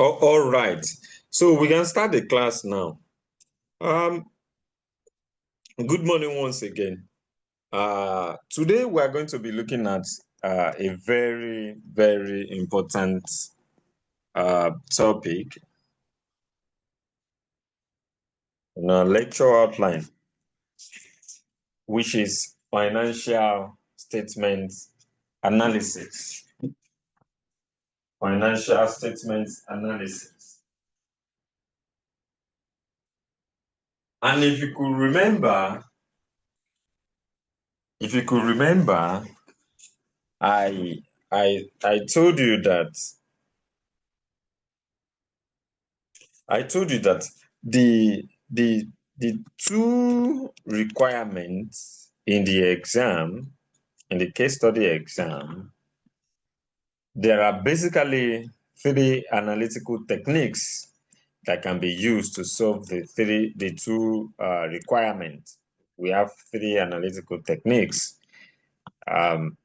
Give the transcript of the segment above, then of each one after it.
Oh, all right. So we can start the class now. Um, Good morning once again. Today we are going to be looking at a very, very important topic in our lecture outline, which is financial statement analysis. Financial statement analysis. And if you could remember, I I told you that the the the two requirements in the exam, in the case study exam, there are basically three analytical techniques that can be used to solve the two requirements. We have three analytical techniques. Um,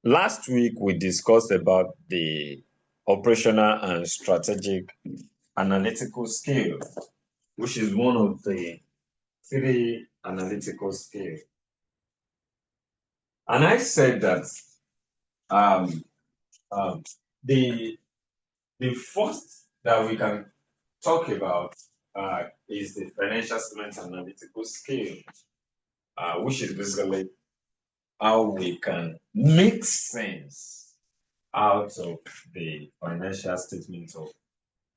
Last week we discussed about the operational and strategic analytical skill, which is one of the three analytical skills. And I said that um, um, the the first that we can talk about is the financial statement analytical skill, which is basically how we can make sense out of the financial statement of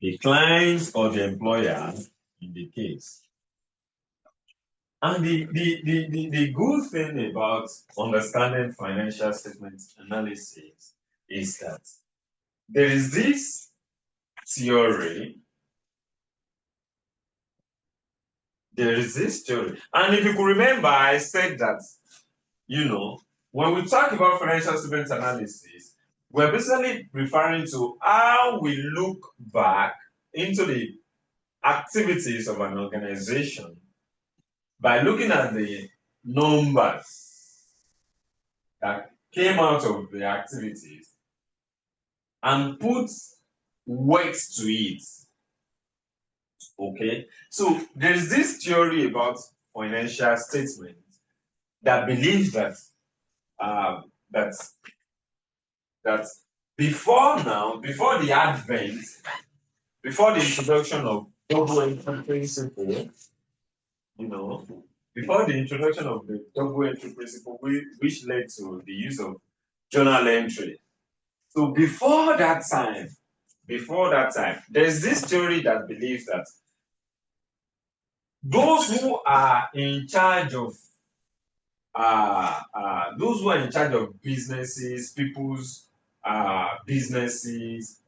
the client or the employer in the case. And the good thing about understanding financial statement analysis is that there is this theory, And if you could remember, I said that, when we talk about financial statement analysis, we're basically referring to how we look back into the activities of an organization by looking at the numbers that came out of the activities and put weight to it. Okay, so there's this theory about financial statement that believes that um, that that before the advent, before the introduction of double entry principle, you know, before the introduction of the double entry principle, which led to the use of journal entry. So before that time, there's this theory that believes that those who are in charge of people's businesses,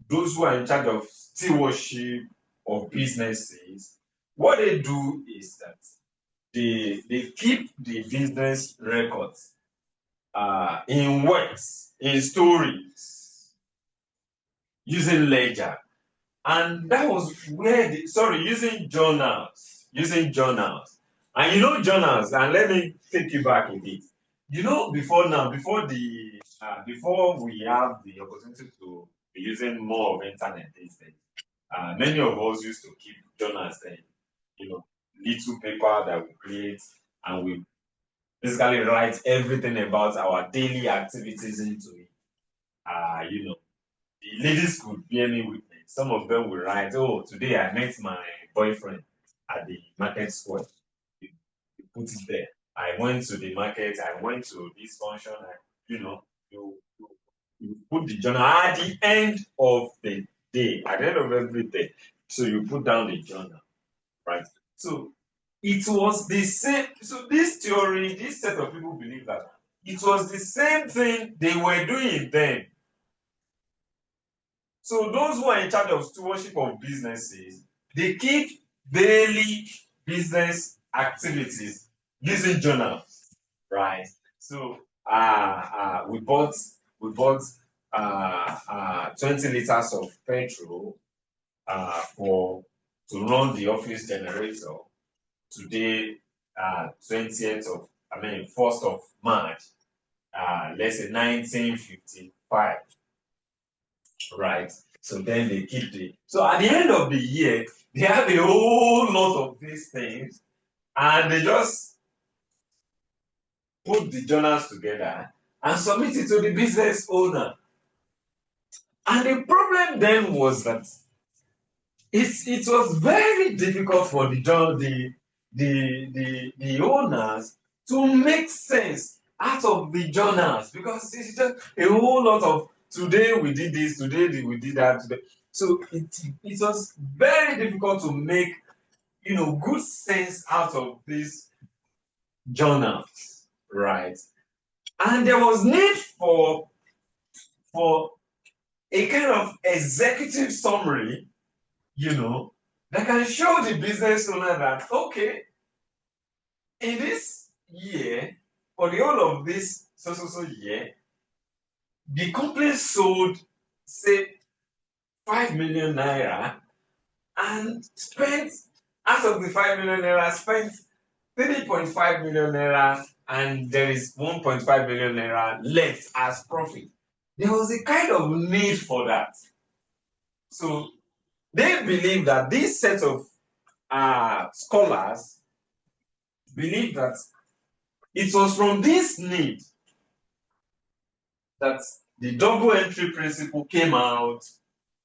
those who are in charge of stewardship of businesses, what they do is that they keep the business records in words, in stories, using ledger. And that was where using journals. And journals, and let me take you back a bit. Before we have the opportunity to be using more of internet these days, many of us used to keep journals then, little paper that we create, and we basically write everything about our daily activities into it. The ladies could bear me witness. Some of them will write, "Oh, today I met my boyfriend at the market square." You, you put it there. I went to the market. I went to this function. You know, you put the journal at the end of the day, at the end of every day. So you put down the journal, right? So it was the same. So this theory, this set of people believe that it was the same thing they were doing then. So those who are in charge of stewardship of businesses, they keep daily business activities using journals, right? So we bought 20 liters of petrol for to run the office generator today, 1st of March, let's say 1955. Right. So then they keep the. So at the end of the year, they have a whole lot of these things, and they just put the journals together and submit it to the business owner. And the problem then was that it was very difficult for the owners to make sense out of the journals, because it's just a whole lot of today we did this, today we did that, today. So it was very difficult to make good sense out of these journals, right? And there was need for a kind of executive summary, that can show the business owner that, okay, in this year, for the whole of this so year, the company sold, say, 5 million naira, and spent, out of the 5 million naira, spent 3.5 million naira, and there is 1.5 million naira left as profit. There was a kind of need for that. So they believe that this set of scholars believe that it was from this need that the double entry principle came out,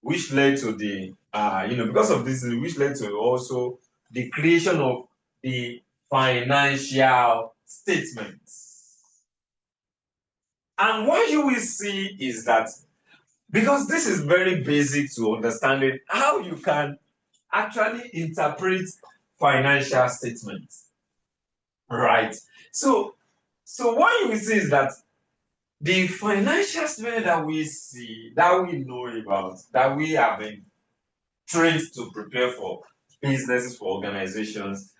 which led to the because of this, which led to also the creation of the financial statements. And what you will see is that, because this is very basic to understanding how you can actually interpret financial statements, right? So what you will see is that the financial statement that we see, that we know about, that we have been trained to prepare for businesses, for organizations,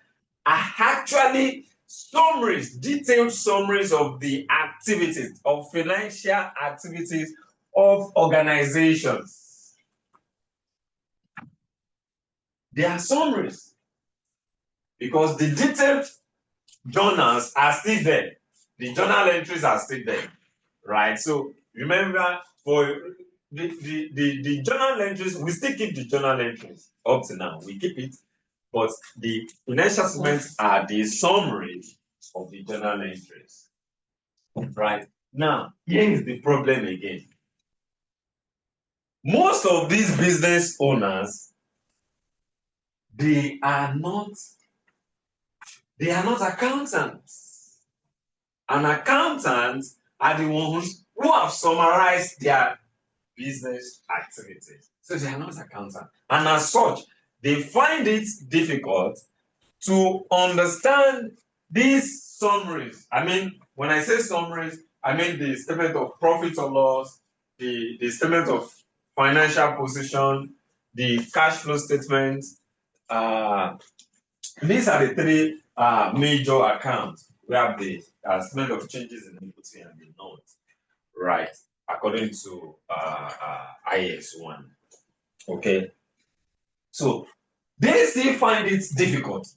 are actually summaries, detailed summaries of the activities, of financial activities of organizations. They are summaries because the detailed journals are still there. The journal entries are still there, right? So remember, for the journal entries, we still keep the journal entries up to now. We keep it, but the financial statements are the summary of the journal entries, right? Now, here is the problem again. Most of these business owners, they are not accountants. An accountant are the ones who have summarized their business activities. So they are not accountants. And as such, they find it difficult to understand these summaries. I mean, when I say summaries, I mean the statement of profit or loss, the statement of financial position, the cash flow statement. These are the three major accounts. We have the statement of changes in equity and the note, right? According to IS1. Okay. So they still find it difficult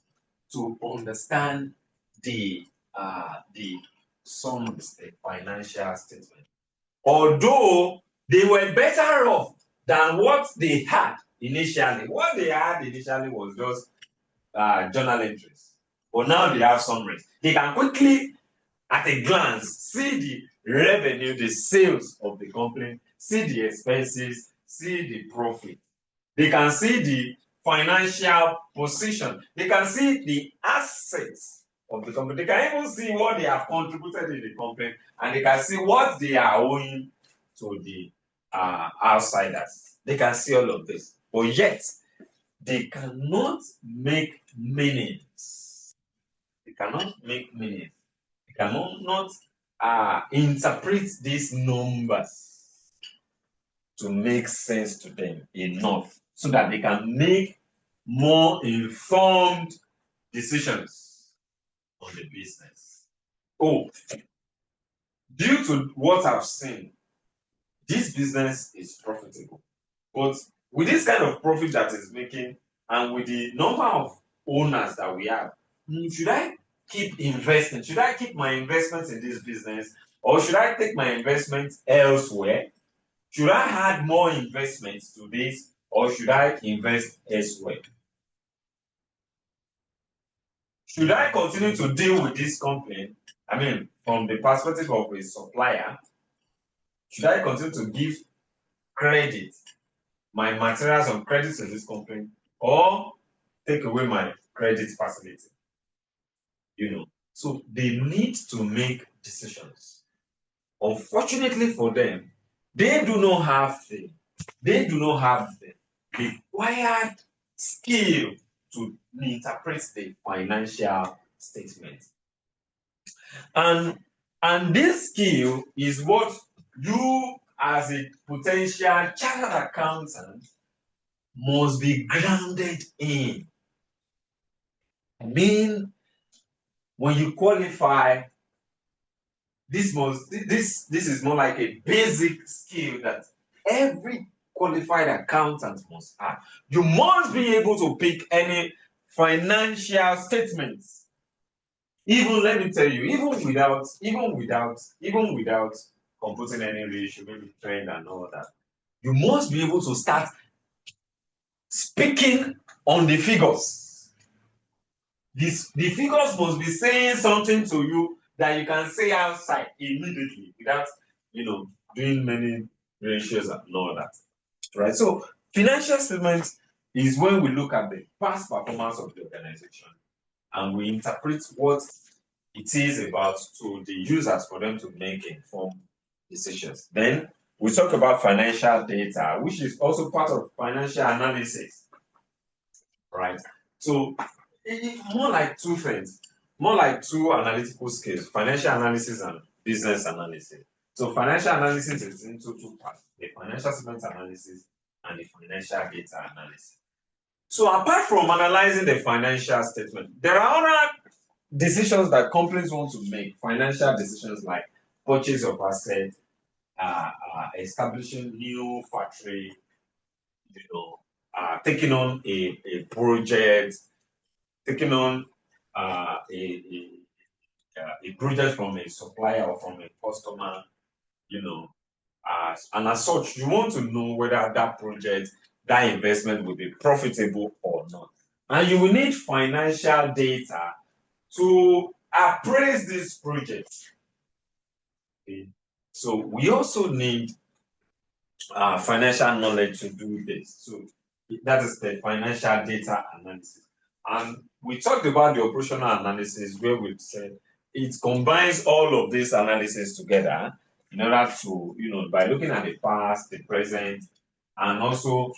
to understand the summaries, the financial statement. Although they were better off than what they had initially. What they had initially was just journal entries. But now they have summaries. They can quickly, at a glance, see the revenue, the sales of the company, see the expenses, see the profit. They can see the financial position. They can see the assets of the company. They can even see what they have contributed in the company, and they can see what they are owing to the outsiders. They can see all of this. But yet, they cannot make meanings. They cannot make meanings. They cannot interpret these numbers to make sense to them enough so that they can make more informed decisions on the business. Oh, due to what I've seen, this business is profitable. But with this kind of profit that it's making, and with the number of owners that we have, should I keep investing? Should I keep my investments in this business, or should I take my investments elsewhere? Should I add more investments to this, or should I invest elsewhere? Should I continue to deal with this company? I mean, from the perspective of a supplier, should I continue to give credit, my materials on credit to this company, or take away my credit facility? So they need to make decisions. Unfortunately for them, they do not have the required skill to interpret the financial statement. And this skill is what you, as a potential chartered accountant, must be grounded in. I mean, when you qualify, this is more like a basic skill that every qualified accountant must have. You must be able to pick any financial statements. Even, let me tell you, even without computing any ratio, maybe trend and all that, you must be able to start speaking on the figures. The figures must be saying something to you that you can say outside immediately without doing many ratios and all that. Right? So financial statements is when we look at the past performance of the organization and we interpret what it is about to the users for them to make informed decisions. Then we talk about financial data, which is also part of financial analysis. Right? So it's more like two things, more like two analytical skills: financial analysis and business analysis. So financial analysis is into two parts: the financial statement analysis and the financial data analysis. So apart from analyzing the financial statement, there are other decisions that companies want to make, financial decisions like purchase of assets, establishing new factory, taking on a project, taking on a project from a supplier or from a customer, and as such, you want to know whether that project, that investment will be profitable or not. And you will need financial data to appraise this project. Okay. So we also need financial knowledge to do this. So that is the financial data analysis. And we talked about the operational analysis, where we said it combines all of this analysis together in order to, by looking at the past, the present, and also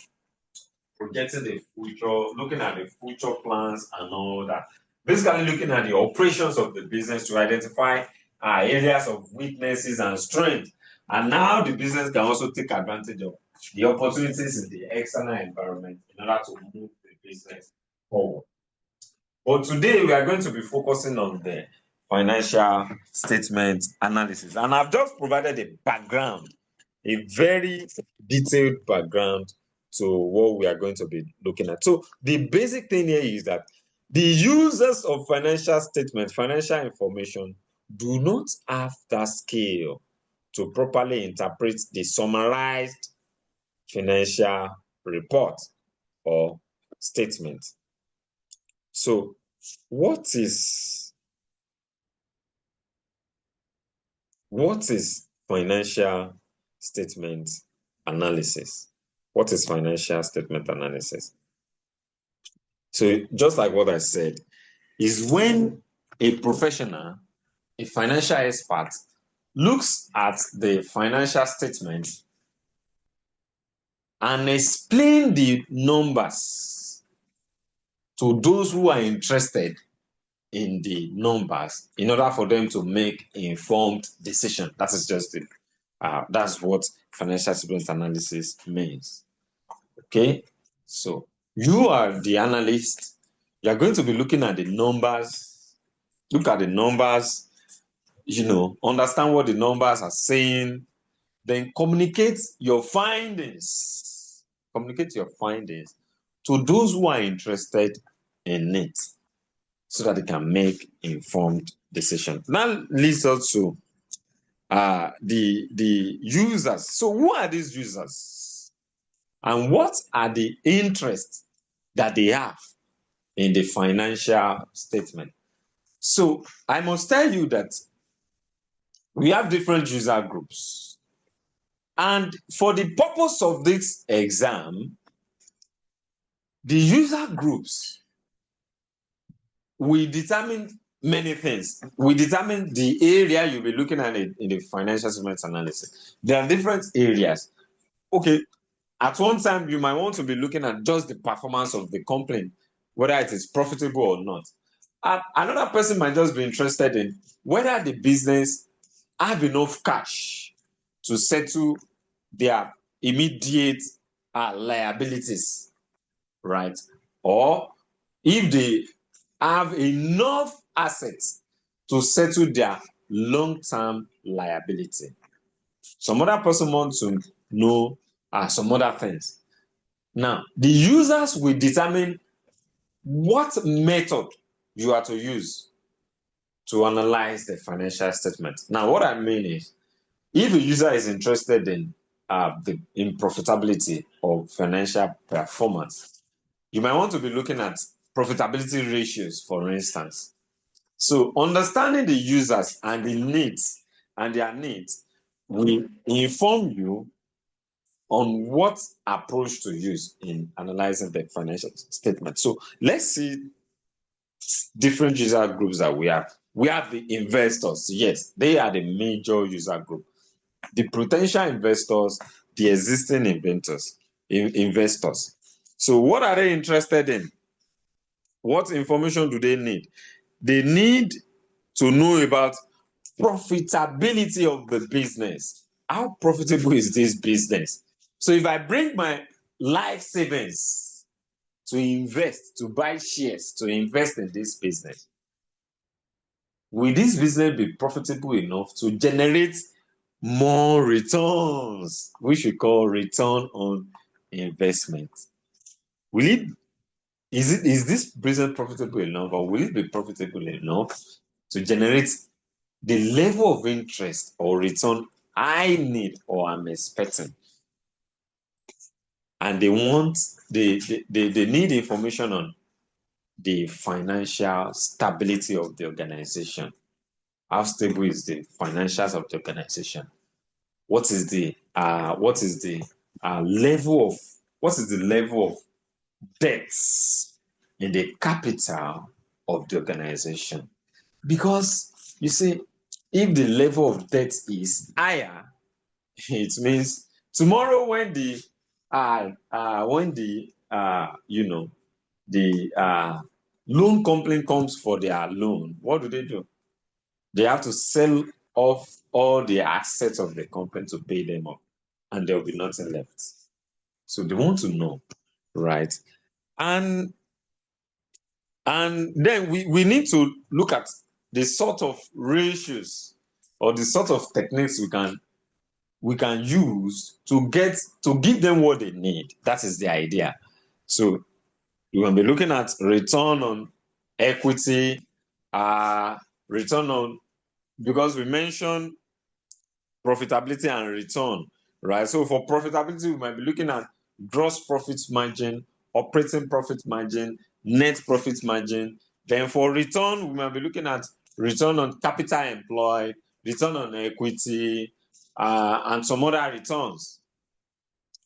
projecting the future, looking at the future plans and all that. Basically, looking at the operations of the business to identify areas of weaknesses and strength. And now the business can also take advantage of the opportunities in the external environment in order to move the business forward. But today we are going to be focusing on the financial statement analysis. And I've just provided a background, a very detailed background to what we are going to be looking at. So the basic thing here is that the users of financial statement, financial information, do not have that skill to properly interpret the summarized financial report or statement. So what is financial statement analysis? What is financial statement analysis? So just like what I said, is when a professional, a financial expert, looks at the financial statement and explain the numbers to those who are interested in the numbers in order for them to make informed decision. That is just it. That's what financial statement analysis means. Okay, so you are the analyst. You are going to be looking at the numbers. Look at the numbers. Understand what the numbers are saying. Then communicate your findings. Communicate your findings to those who are interested in it, so that they can make informed decisions. That leads us to the users. So who are these users? And what are the interests that they have in the financial statement? So I must tell you that we have different user groups. And for the purpose of this exam, the user groups will determine many things. We determine the area you'll be looking at in the financial statement analysis. There are different areas. Okay, at one time, you might want to be looking at just the performance of the company, whether it is profitable or not. And another person might just be interested in whether the business have enough cash to settle their immediate liabilities, right? Or if they have enough assets to settle their long-term liability. Some other person wants to know some other things. Now, the users will determine what method you are to use to analyze the financial statement. Now, what I mean is, if a user is interested in in profitability or financial performance, you might want to be looking at profitability ratios, for instance. So, understanding the users and the needs and their needs will inform you on what approach to use in analyzing the financial statement. So, let's see different user groups that we have. We have the investors. Yes, they are the major user group. The potential investors, the existing investors. So what are they interested in? What information do they need? They need to know about profitability of the business. How profitable is this business? So if I bring my life savings to invest, to buy shares, to invest in this business, will this business be profitable enough to generate more returns, which we call return on investment? Will it is this business profitable enough, or will it be profitable enough to generate the level of interest or return I need or I'm expecting? And they need information on the financial stability of the organization. How stable is the financials of the organization? What is the level of debts in the capital of the organization? Because you see, if the level of debt is higher, it means tomorrow when the loan company comes for their loan, what do? They have to sell off all the assets of the company to pay them off, and there will be nothing left. So they want to know, right? And then we need to look at the sort of ratios or the sort of techniques we can use to give them what they need. That is the idea. So you will be looking at return on equity, return on, because we mentioned profitability and return, right? So for profitability, we might be looking at gross profit margin, operating profit margin, net profit margin. Then for return, we might be looking at return on capital employed, return on equity, and some other returns.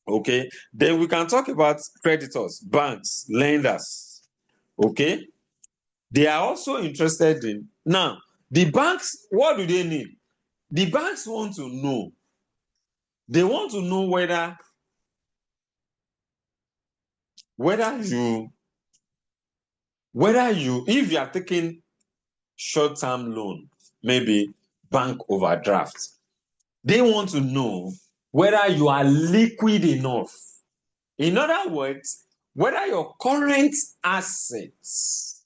Okay. Then we can talk about creditors, banks, lenders. Okay. They are also interested in, now, the banks, what do they need? The banks want to know. They want to know whether if you are taking short-term loan, maybe bank overdraft, they want to know whether you are liquid enough. In other words, whether your current assets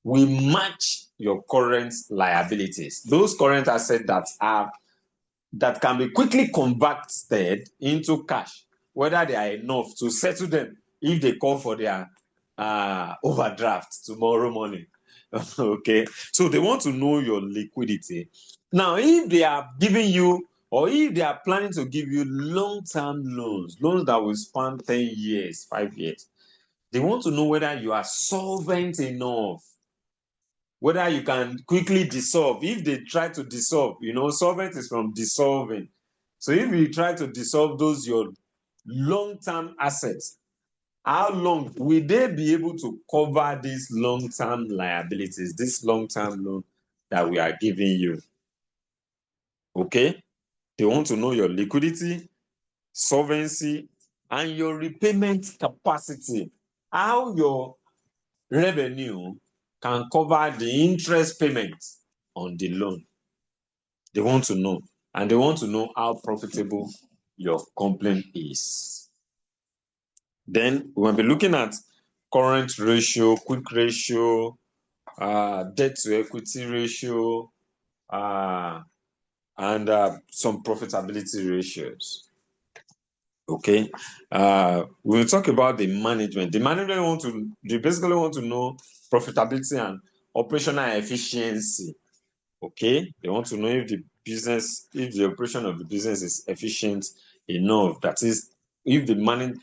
will match your current liabilities. Those current assets that can be quickly converted into cash, whether they are enough to settle them if they call for their overdraft tomorrow morning. Okay, so they want to know your liquidity. Now, if they are giving you, or if they are planning to give you long-term loans that will span 10 years, 5 years, they want to know whether you are solvent enough, whether you can quickly dissolve. If they try to dissolve, solvent is from dissolving. So if you try to dissolve those your long-term assets, how long will they be able to cover these long-term liabilities, this long-term loan that we are giving you? Okay? They want to know your liquidity, solvency, and your repayment capacity. How your revenue can cover the interest payment on the loan. They want to know. And they want to know how profitable your company is. Then we'll be looking at current ratio, quick ratio, debt to equity ratio, and some profitability ratios. Okay, we'll talk about the management. The management they basically want to know profitability and operational efficiency. Okay, they want to know if the operation of the business is efficient enough. That is, if the money,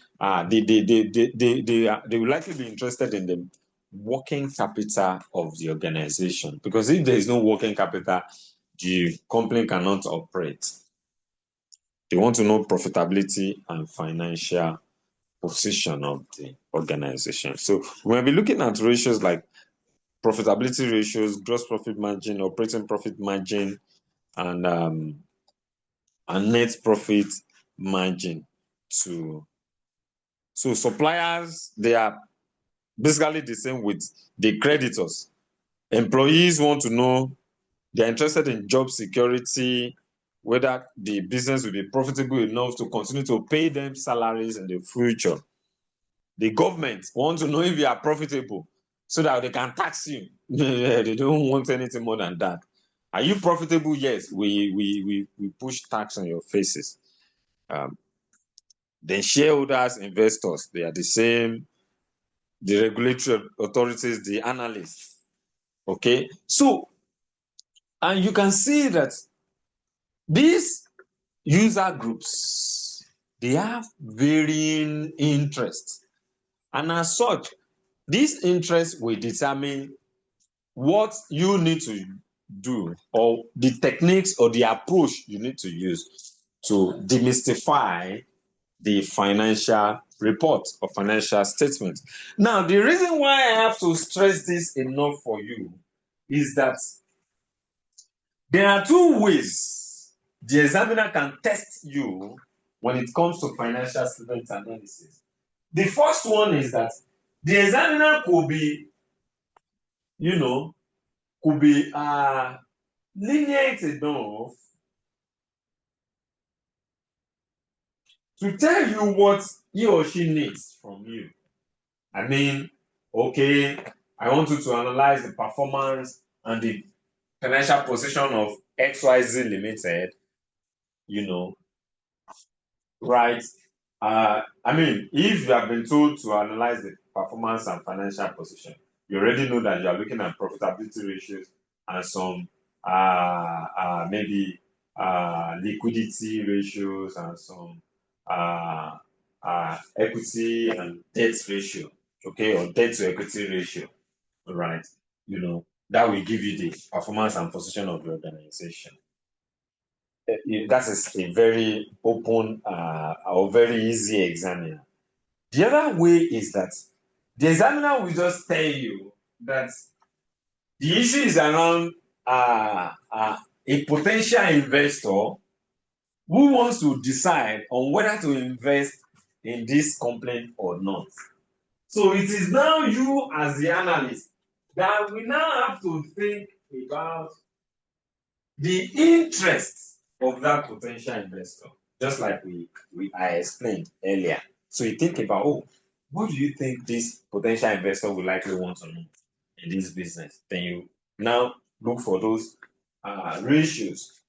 they will likely be interested in the working capital of the organization, because if there is no working capital, the company cannot operate. They want to know profitability and financial position of the organization. So we'll be looking at ratios like profitability ratios, gross profit margin, operating profit margin, and net profit margin too. So suppliers, they are basically the same with the creditors. Employees want to know, they're interested in job security, whether the business will be profitable enough to continue to pay them salaries in the future. The government want to know if you are profitable so that they can tax you. They don't want anything more than that. Are you profitable? Yes, we push tax on your faces. Then shareholders, investors, they are the same. The regulatory authorities, the analysts. Okay, so, and you can see that these user groups, they have varying interests, and as such, these interests will determine what you need to do, or the techniques or the approach you need to use to demystify the financial report or financial statement. Now, the reason why I have to stress this enough for you is that there are two ways the examiner can test you when it comes to financial statement analysis. The first one is that the examiner could be, lenient enough to tell you what he or she needs from you. I mean, okay, I want you to analyze the performance and the financial position of XYZ Limited, right? If you have been told to analyze the performance and financial position, you already know that you are looking at profitability ratios and some maybe liquidity ratios and some equity and debt ratio, okay, or debt to equity ratio, right? That will give you the performance and position of the organization. That is a very open or very easy examiner. The other way is that the examiner will just tell you that the issue is around a potential investor who wants to decide on whether to invest in this company or not. So it is now you as the analyst that we now have to think about the interest of that potential investor, just like I explained earlier. So you think about, what do you think this potential investor will likely want to know in this business? Then you now look for those ratios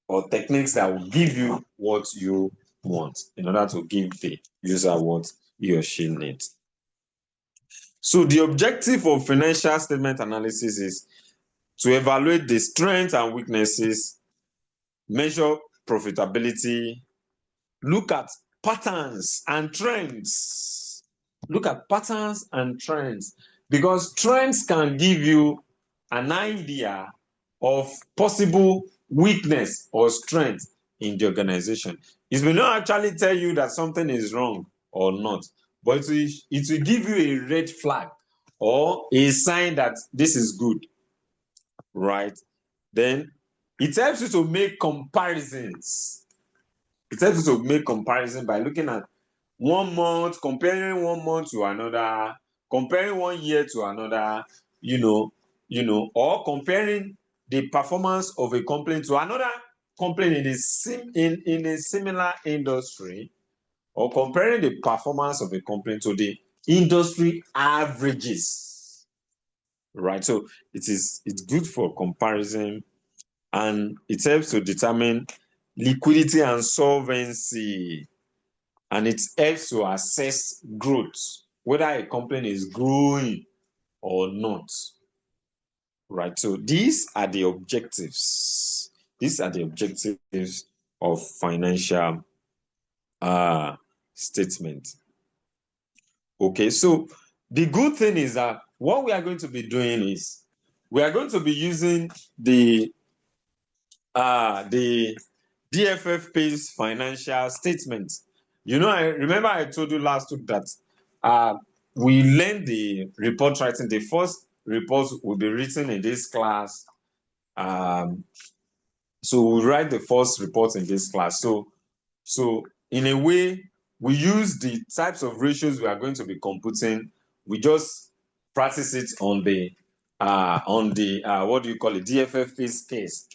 or techniques that will give you what you want in order to give the user what he or she needs. So the objective of financial statement analysis is to evaluate the strengths and weaknesses measure profitability, look at patterns and trends. Look at patterns and trends, because trends can give you an idea of possible weakness or strength in the organization. It may not actually tell you that something is wrong or not, but it will give you a red flag or a sign that this is good, right? Then it helps you to make comparisons. It helps you to make comparison by looking at 1 month, comparing 1 month to another, comparing 1 year to another, or comparing the performance of a company to another company in a similar industry, or comparing the performance of a company to the industry averages. Right. So it's good for comparison, and it helps to determine liquidity and solvency, and it helps to assess growth, whether a company is growing or not. Right. So these are the objectives. These are the objectives of financial statement. Okay. So the good thing is that what we are going to be doing is we are going to be using the DFFP's financial statement. I remember I told you last week that we learned the report writing. The first report will be written in this class. So we write the first report in this class. So in a way, we use the types of ratios we are going to be computing. We just practice it on the what do you call it, DFFP's case.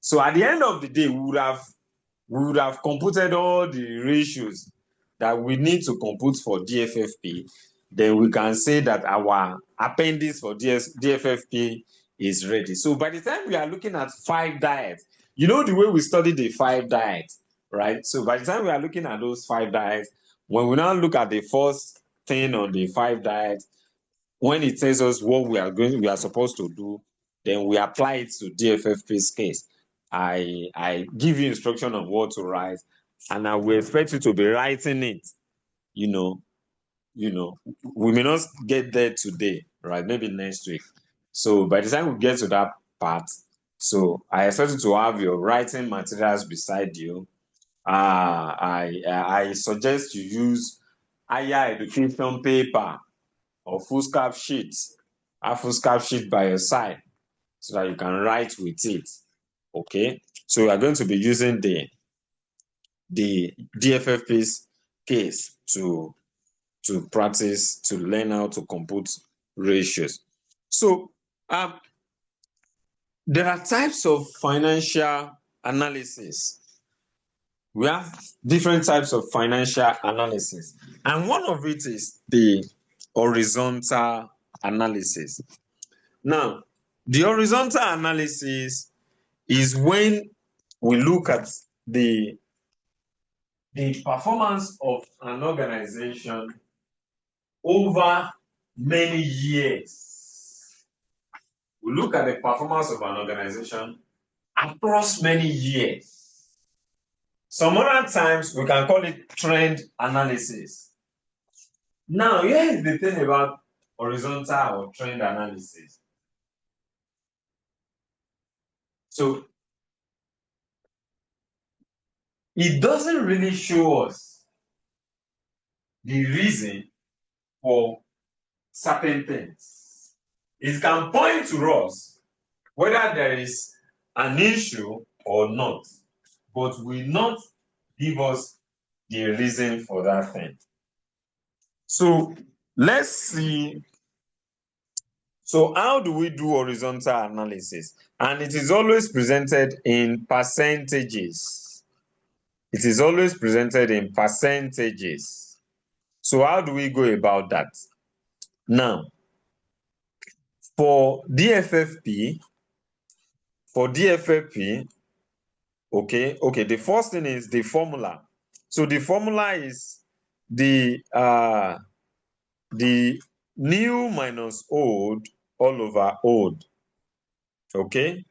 So at the end of the day, we would have computed all the ratios that we need to compute for DFFP. Then we can say that our appendix for DFFP is ready. So by the time we are looking at 5 diets, the way we study the 5 diets, right? So by the time we are looking at those 5 diets, when we now look at the first thing on the 5 diets, when it tells us what we are supposed to do, then we apply it to DFFP's case. I give you instruction on what to write, and I will expect you to be writing it. We may not get there today, right? Maybe next week. So by the time we get to that part, so I expect you to have your writing materials beside you. I suggest you use higher education paper or foolscap sheet. Have foolscap sheet by your side so that you can write with it. Okay, so we are going to be using the DFFP's case to practice, to learn how to compute ratios. So there are types of financial analysis. We have different types of financial analysis, and one of it is the horizontal analysis. Now, the horizontal analysis is when we look at the performance of an organization over many years. We look at the performance of an organization across many years. Some other times we can call it trend analysis. Now, here is the thing about horizontal or trend analysis. So it doesn't really show us the reason for certain things. It can point to us whether there is an issue or not, but will not give us the reason for that thing. So let's see. So how do we do horizontal analysis? And it is always presented in percentages. It is always presented in percentages. So how do we go about that? Now, for DFFP, okay, the first thing is the formula. So the formula is the new minus old all over old. Okay,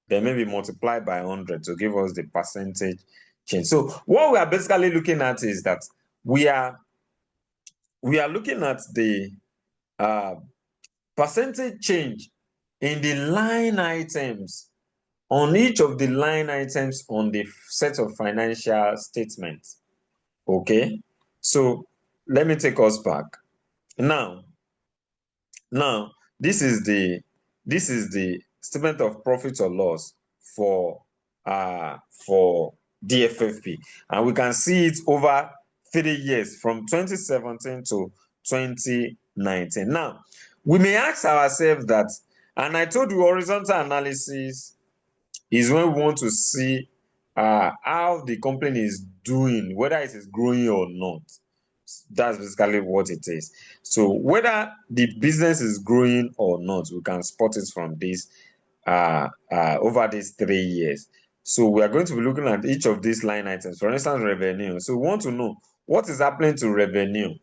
then maybe multiply by 100 to give us the percentage change. So what we are basically looking at is that we are looking at the percentage change in the line items on each of the line items on the set of financial statements. Okay, so let me take us back. Now, this is the statement of profit or loss for DFFP, and we can see it over 3 years from 2017 to 2019. Now, we may ask ourselves that, and I told you horizontal analysis is when we want to see how the company is doing, whether it is growing or not. That's basically what it is. So whether the business is growing or not, we can spot it from this over these 3 years. So we are going to be looking at each of these line items. For instance, revenue. So we want to know what is happening to revenue.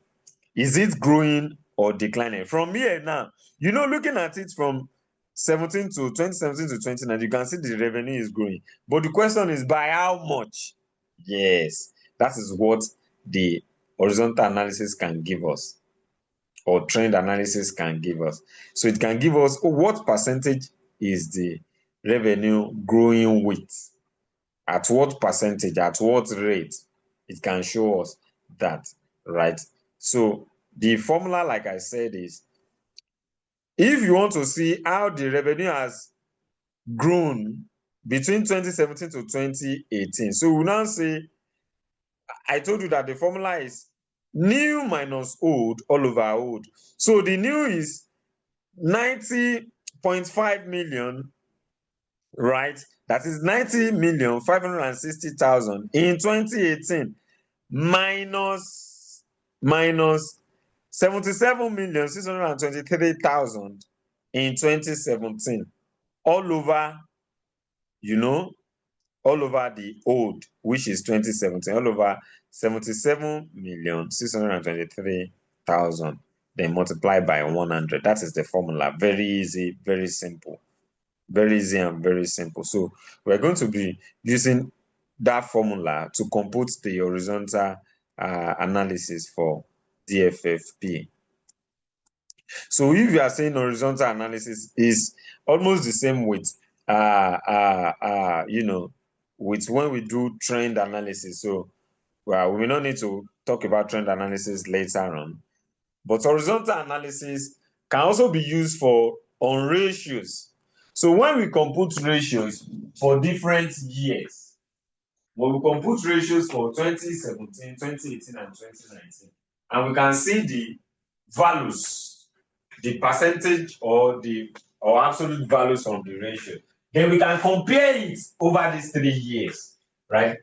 Is it growing or declining? From here now, looking at it from 2017 to 2019, you can see the revenue is growing. But the question is by how much? Yes, that is what the horizontal analysis can give us, or trend analysis can give us. So it can give us what percentage is the revenue growing with, at what percentage, at what rate. It can show us that, right? So the formula, like I said, is if you want to see how the revenue has grown between 2017 to 2018, so we now say, I told you that the formula is new minus old all over old. So the new is 90.5 million, right? That is 90,560,000 in 2018 minus 77,623,000 in 2017, all over, all over the old, which is 2017, all over 77,623,000, then multiply by 100. That is the formula. Very easy, very simple. Very easy and very simple. So we're going to be using that formula to compute the horizontal analysis for DFFP. So if you are saying horizontal analysis is almost the same with with when we do trend analysis. So we may not need to talk about trend analysis later on, but horizontal analysis can also be used on ratios. So when we compute ratios for different years, when we compute ratios for 2017, 2018, and 2019, and we can see the values, the percentage or absolute values from the ratio, then we can compare it over these 3 years, right?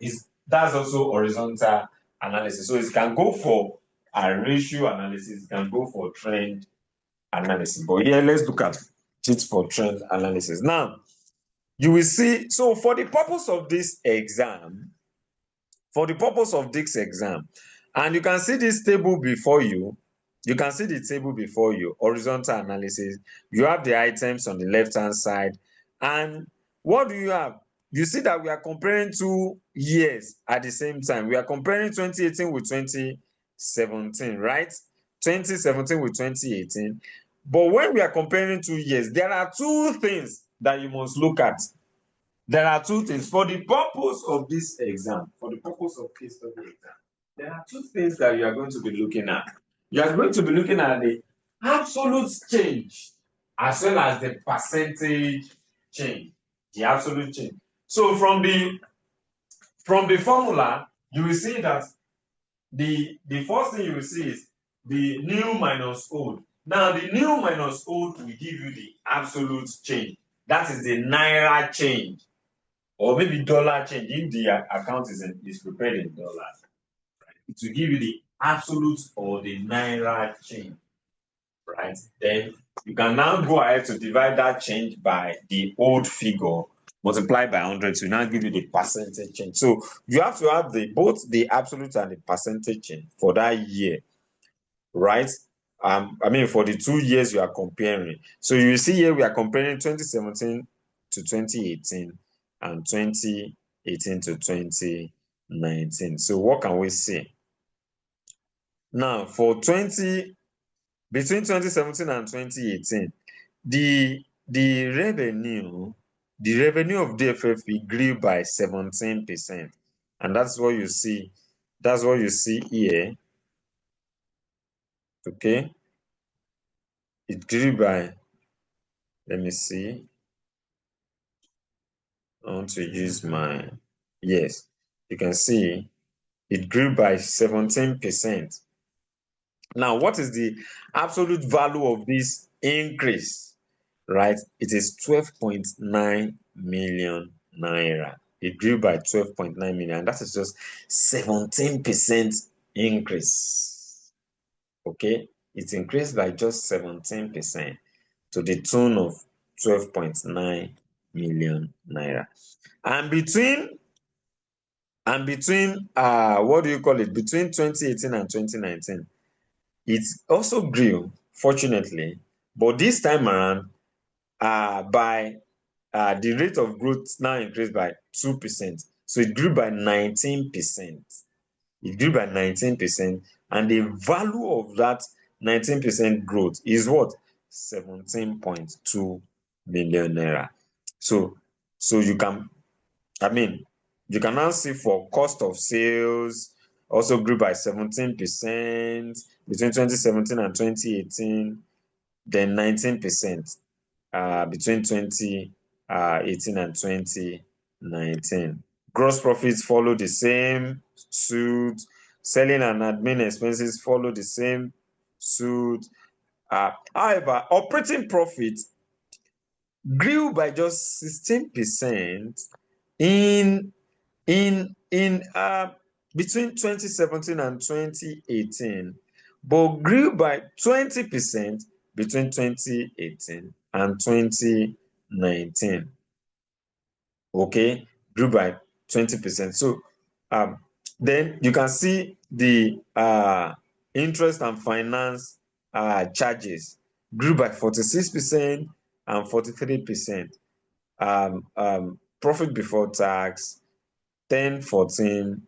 That's also horizontal analysis. So it can go for a ratio analysis, it can go for trend analysis. But here, let's look at it for trend analysis. Now, you will see, so for the purpose of this exam, and you can see this table before you, horizontal analysis, you have the items on the left-hand side, and what do you have? You see that we are comparing 2 years at the same time. We are comparing 2018 with 2017, right? 2017 with 2018. But when we are comparing 2 years, there are 2 things that you must look at. There are 2 things for the purpose of this exam, for the purpose of case study exam. There are 2 things that you are going to be looking at. You are going to be looking at the absolute change as well as the percentage change, the absolute change. So from the formula, you will see that the first thing you will see is the new minus old. Now, the new minus old will give you the absolute change. That is the naira change, or maybe dollar change if the account is prepared in dollars. It will give you the absolute or the naira change, right? Then you can now go ahead to divide that change by the old figure, multiply by 100 to now give you the percentage change. So you have to have both the absolute and the percentage change for that year, right? For the 2 years you are comparing. So you see here we are comparing 2017 to to 2018 and 2018 to 2019. So what can we see? Now, between 2017 and 2018, the revenue of DFFE grew by 17%. And that's what you see. That's what you see here. Okay. It grew by, let me see. I want to use my, yes, you can see it grew by 17%. Now, what is the absolute value of this increase? Right? It is 12.9 million naira. It grew by 12.9 million. That is just 17% increase. Okay? It increased by just 17% to the tune of 12.9 million naira. And between what do you call it? Between 2018 and 2019, it also grew, fortunately, but this time around, by the rate of growth now increased by 2%. So it grew by 19%. It grew by 19%, and the value of that 19% growth is what? 17.2 million naira. So you can, you can now see for cost of sales also grew by 17% between 2017 and 2018, then 19% between 2018 and 2019. Gross profits follow the same suit. Selling and admin expenses follow the same suit. However, operating profit grew by just 16% in between 2017 and 2018, but grew by 20% between 2018 and 2019. Okay, grew by 20%. So then you can see the interest and finance charges grew by 46% and 43%. Profit before tax 10-14,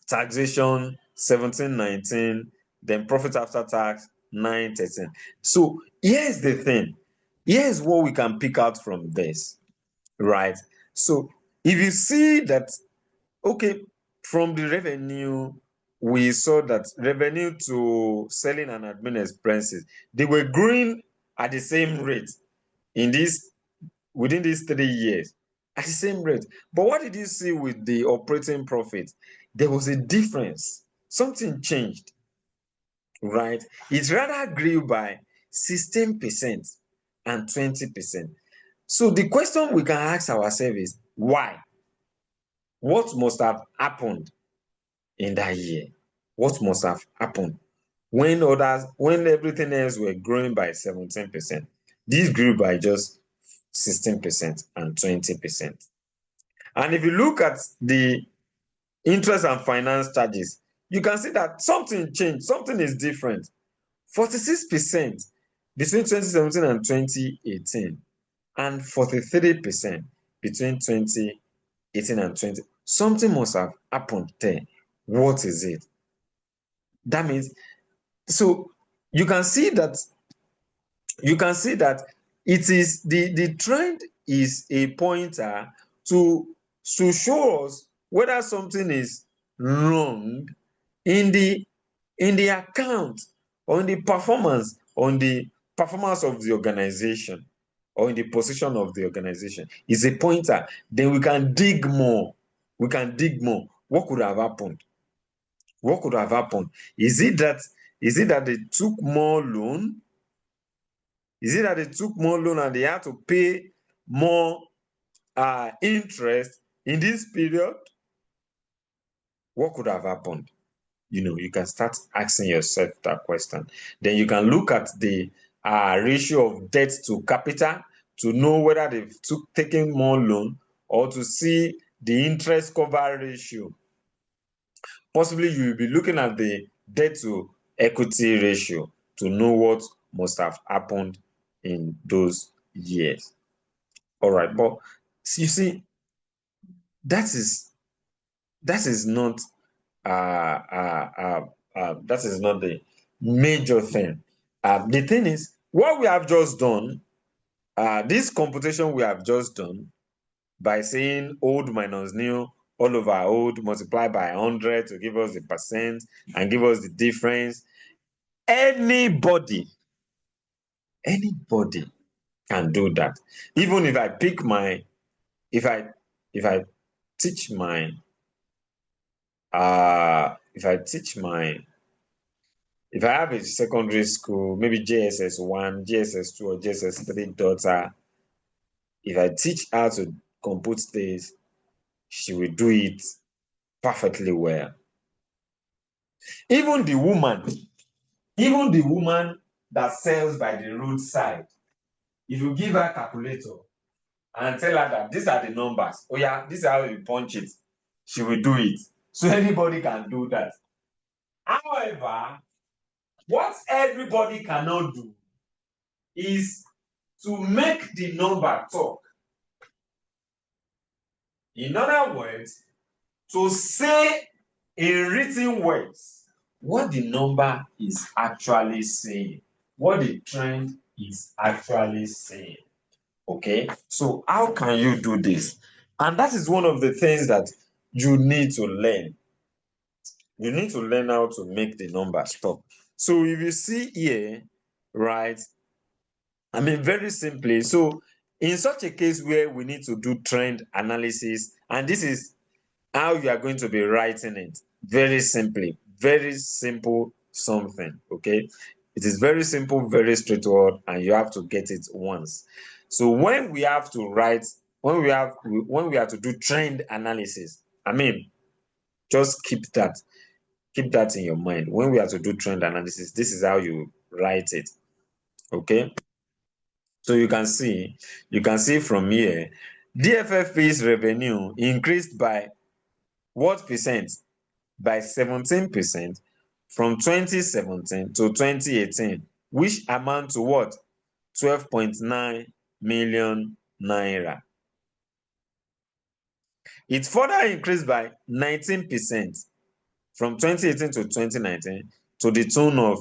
taxation 17-19, then profit after tax 9-13. So here's the thing. Here's what we can pick out from this, right? So if you see that, okay, from the revenue, we saw that revenue to selling and admin expenses, they were growing at the same rate within these 3 years, at the same rate. But what did you see with the operating profit? There was a difference. Something changed, right? It rather grew by 16% and 20%. So the question we can ask ourselves is, why? What must have happened in that year? What must have happened when everything else were growing by 17%? This grew by just 16% and 20%. And if you look at the interest and finance charges, you can see that something changed, something is different. 46% between 2017 and 2018, and 43% between 2018 and 20. Something must have happened there. What is it? That means, so you can see that it is the trend is a pointer to show us whether something is wrong in the account, or in the performance of the organization, or in the position of the organization. It's a pointer. Then we can dig more. What could have happened? What could have happened? Is it that they took more loan? Is it that they took more loan and they had to pay more interest in this period? What could have happened? You can start asking yourself that question. Then you can look at the ratio of debt to capital to know whether they've taken more loan, or to see the interest cover ratio. Possibly you will be looking at the debt to equity ratio to know what must have happened in those years. All right, but you see, that is not that is not the major thing. The thing is, what we have just done, this computation we have just done by saying old minus new all over old multiplied by 100 to give us the percent and give us the difference. Anybody can do that. Even if I pick my, if I teach my, if I teach my, if I have a secondary school, maybe JSS 1, JSS 2, or JSS 3 daughter, if I teach her to compute this, she will do it perfectly well. Even the woman, that sells by the roadside, if you give her a calculator and tell her that these are the numbers, oh yeah, this is how you punch it, she will do it. So anybody can do that. However, what everybody cannot do is to make the number talk. In other words, to say in written words what the number is actually saying, what the trend is actually saying. Okay, so how can you do this? And that is one of the things that you need to learn. You need to learn how to make the numbers talk. So if you see here, right, I mean, very simply, so in such a case where we need to do trend analysis, and this is how you are going to be writing it, very simply, very simple something, okay? It is very simple, very straightforward, and you have to get it once. So when we have to write, when we have to do trend analysis, I mean, just keep that in your mind. When we have to do trend analysis, this is how you write it, okay? So you can see from here, DFFP's revenue increased by what percent? By 17% from 2017 to 2018, which amount to what? 12.9 million naira. It further increased by 19% from 2018 to 2019 to the tune of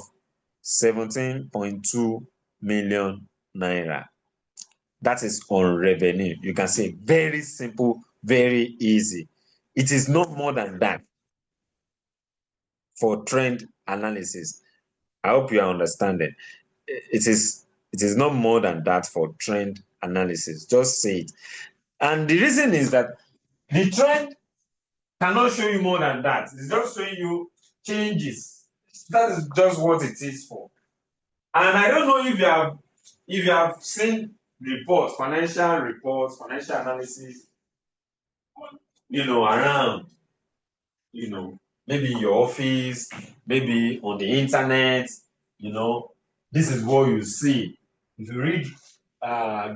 17.2 million naira. That is on revenue. You can say very simple, very easy. It is not more than that for trend analysis. I hope you are understanding. It is not more than that for trend analysis. Just say it. And the reason is that the trend cannot show you more than that. It's just showing you changes. That is just what it is for. And I don't know if you have seen reports, financial analysis, around, maybe in your office, maybe on the internet, this is what you see. If you read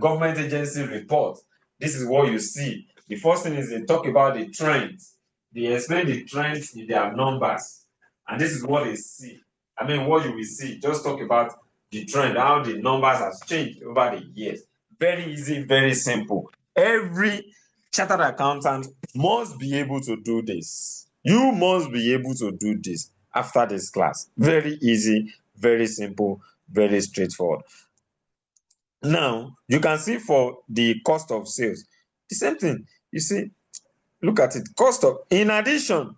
government agency reports, this is what you see. The first thing is they talk about the trends. They explain the trends in their numbers. And this is what they see. I mean, what you will see. Just talk about the trend, how the numbers has changed over the years. Very easy, very simple. Every chartered accountant must be able to do this. You must be able to do this after this class. Very easy, very simple, very straightforward. Now, you can see for the cost of sales, the same thing. You see, look at it. In addition,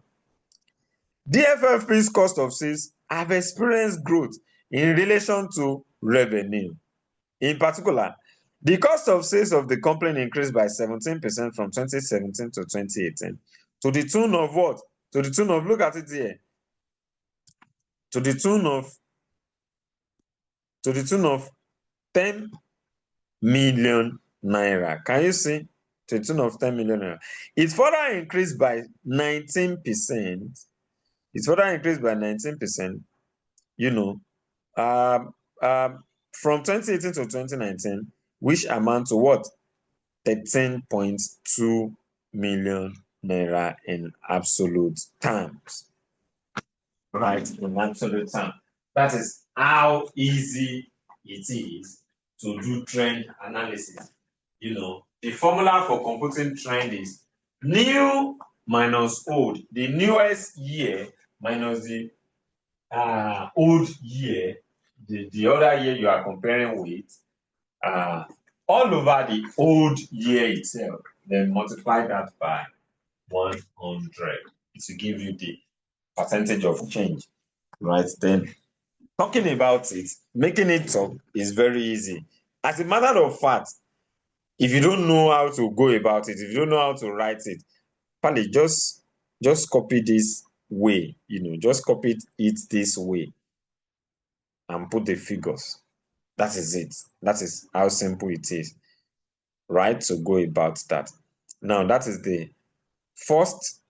DFFP's cost of sales have experienced growth in relation to revenue. In particular, the cost of sales of the company increased by 17% from 2017 to 2018 to the tune of what? To the tune of, look at it here, to the tune of 10 million naira. Can you see? To the tune of 10 million naira. It further increased by 19%. From 2018 to 2019, which amount to what? 13.2 million naira in absolute terms. Right, in absolute terms. That is how easy it is to do trend analysis. The formula for computing trend is new minus old. The newest year minus the old year, the other year you are comparing with, all over the old year itself, then multiply that by 100. It will give you the percentage of change, right? Then talking about it, making it talk is very easy. As a matter of fact, if you don't know how to go about it, if you don't know how to write it, probably just copy this way, just copy it this way and put the figures. That is it. That is how simple it is, right? To go about that. Now, that is the first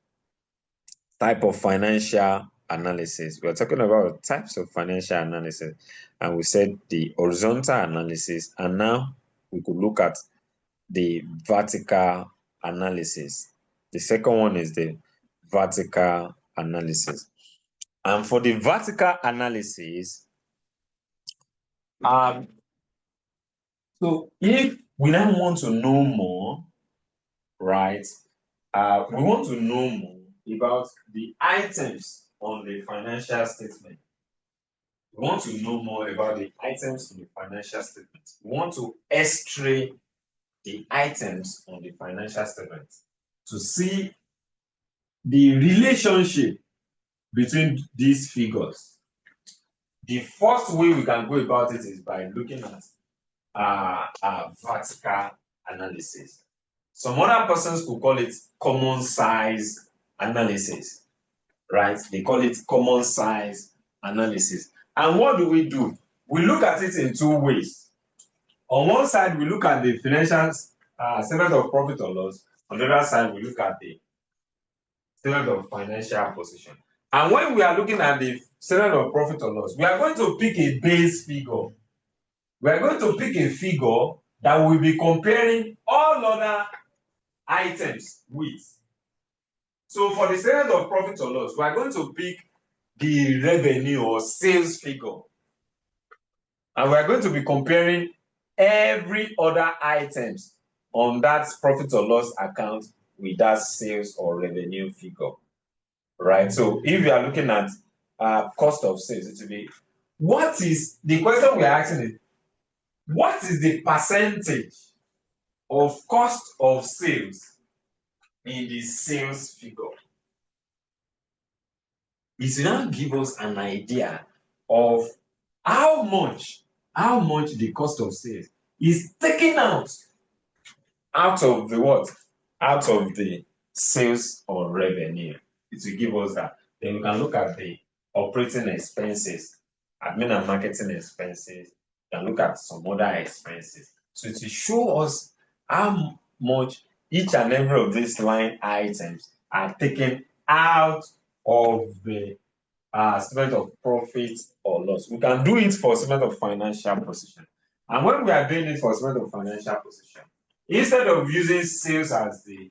type of financial analysis. We are talking about types of financial analysis, and we said the horizontal analysis, and now we could look at the vertical analysis. The second one is the vertical analysis. And for the vertical analysis, so if we now want to know more, right, we want to know more about the items on the financial statement. We want to know more about the items on the financial statement. We want to x-ray the items on the financial statement to see the relationship between these figures. The first way we can go about it is by looking at vertical analysis. Some other persons could call it common size analysis, right? They call it common size analysis. And what do? We look at it in two ways. On one side, we look at the financial statement of profit or loss. On the other side, we look at the statement of financial position. And when we are looking at the statement of profit or loss, we are going to pick a base figure. We are going to pick a figure that will be comparing all other items with. So for the statement of profit or loss, we are going to pick the revenue or sales figure. And we are going to be comparing every other items on that profit or loss account with that sales or revenue figure, right? So if you are looking at cost of sales, it will be, what is the question we are asking is, what is the percentage of cost of sales in the sales figure? It will now give us an idea of how much the cost of sales is taken out of the what? Out of the sales or revenue. It will give us that. Then we can look at the operating expenses, admin and marketing expenses. We can look at some other expenses. So it will show us how much each and every of these line items are taken out of the statement of profit or loss. We can do it for statement of financial position. And when we are doing it for statement of financial position, instead of using sales as the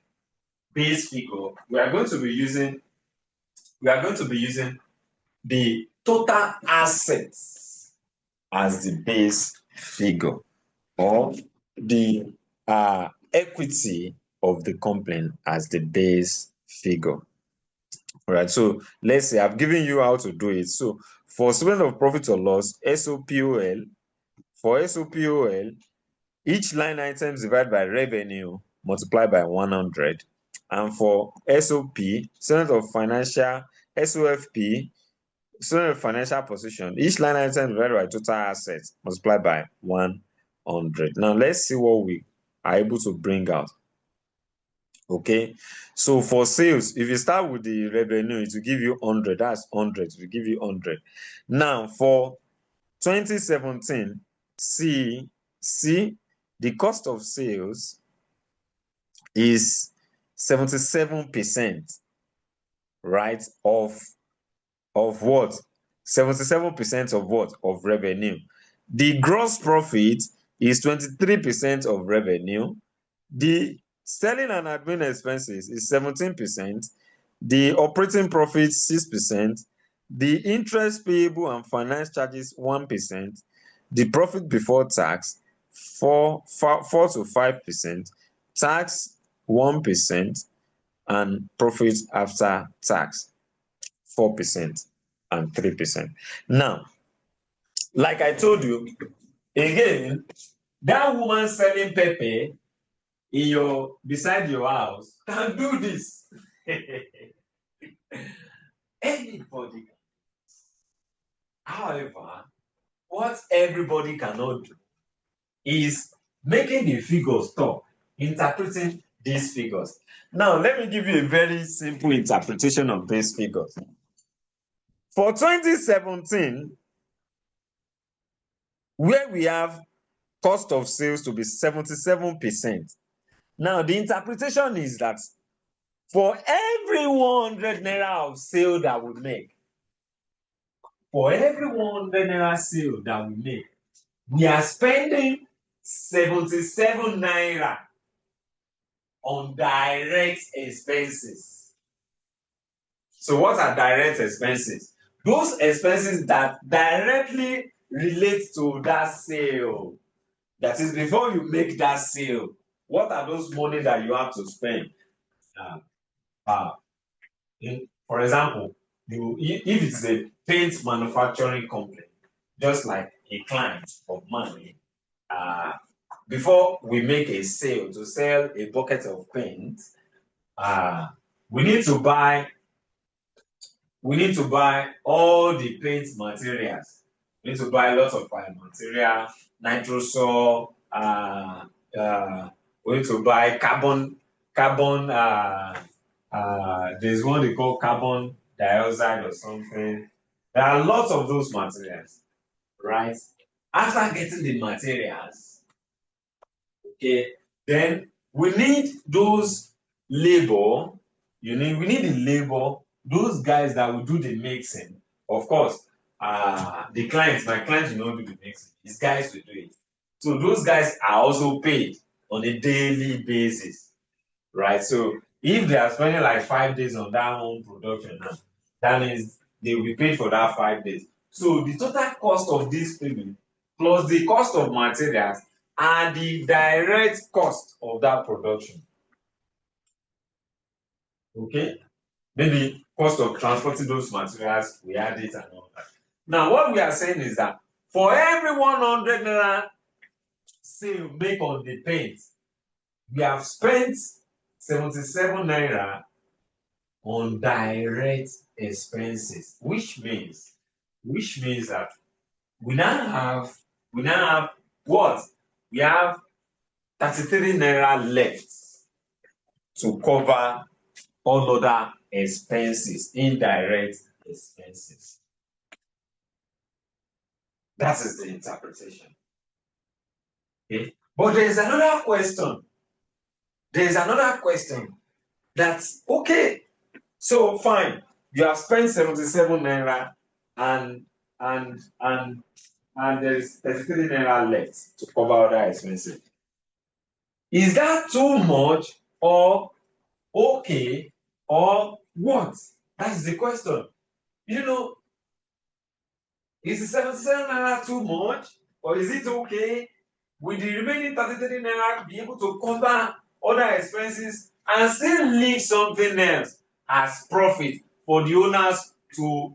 base figure, we are going to be using the total assets as the base figure, or the equity of the company as the base figure. All right, so let's say I've given you how to do it. So for statement of profit or loss, SOPOL, for SOPOL, each line item is divided by revenue multiplied by 100. And for SOP, statement of financial, SOFP, statement of financial position, each line item is divided by total assets multiplied by 100. Now let's see what we are able to bring out. Okay, so for sales, if you start with the revenue, it will give you 100. That's 100. It will give you 100. Now for 2017, see the cost of sales is 77%, right? Of what? 77% of what? Of revenue. The gross profit is 23% of revenue. The selling and admin expenses is 17%. The operating profit 6%. The interest payable and finance charges 1%. The profit before tax 4 to 5%, tax 1%, and profit after tax 4% and 3%. Now, like I told you, again, that woman selling pepper beside your house can do this. Anybody. However, what everybody cannot do is making the figures talk, interpreting these figures. Now, let me give you a very simple interpretation of these figures. For 2017, where we have cost of sales to be 77%. Now, the interpretation is that for every 100 naira of sale that we make, for every 100 naira sale that we make, we are spending 77 naira on direct expenses. So what are direct expenses? Those expenses that directly relate to that sale. That is, before you make that sale, what are those money that you have to spend? For example, if it's a paint manufacturing company, just like a client of mine, before we make a sale to sell a bucket of paint, we need to buy all the paint materials. We need to buy lots of material, nitrosol, we need to buy carbon, there's one they call carbon dioxide or something. There are lots of those materials, right? After getting the materials, okay, then we need those labor. We need the labor, those guys that will do the mixing. Of course, my clients will not do the mixing. These guys will do it. So those guys are also paid on a daily basis, right? So if they are spending like 5 days on that home production now, that means they will be paid for that 5 days. So the total cost of this payment plus the cost of materials and the direct cost of that production. Okay? Maybe cost of transporting those materials, we add it and all that. Now, what we are saying is that for every 100 naira sale make on the paint, we have spent 77 naira on direct expenses, which means that we now have what? We have 33 naira left to cover all other expenses, indirect expenses. That is the interpretation. Okay? But there is another question. That's okay. So fine, you have spent 77 naira and there's 33 naira left to cover other expenses. Is that too much or okay or what? That is the question. Is the 77 naira too much or is it okay? Will the remaining 33 naira be able to cover other expenses and still leave something else as profit for the owners to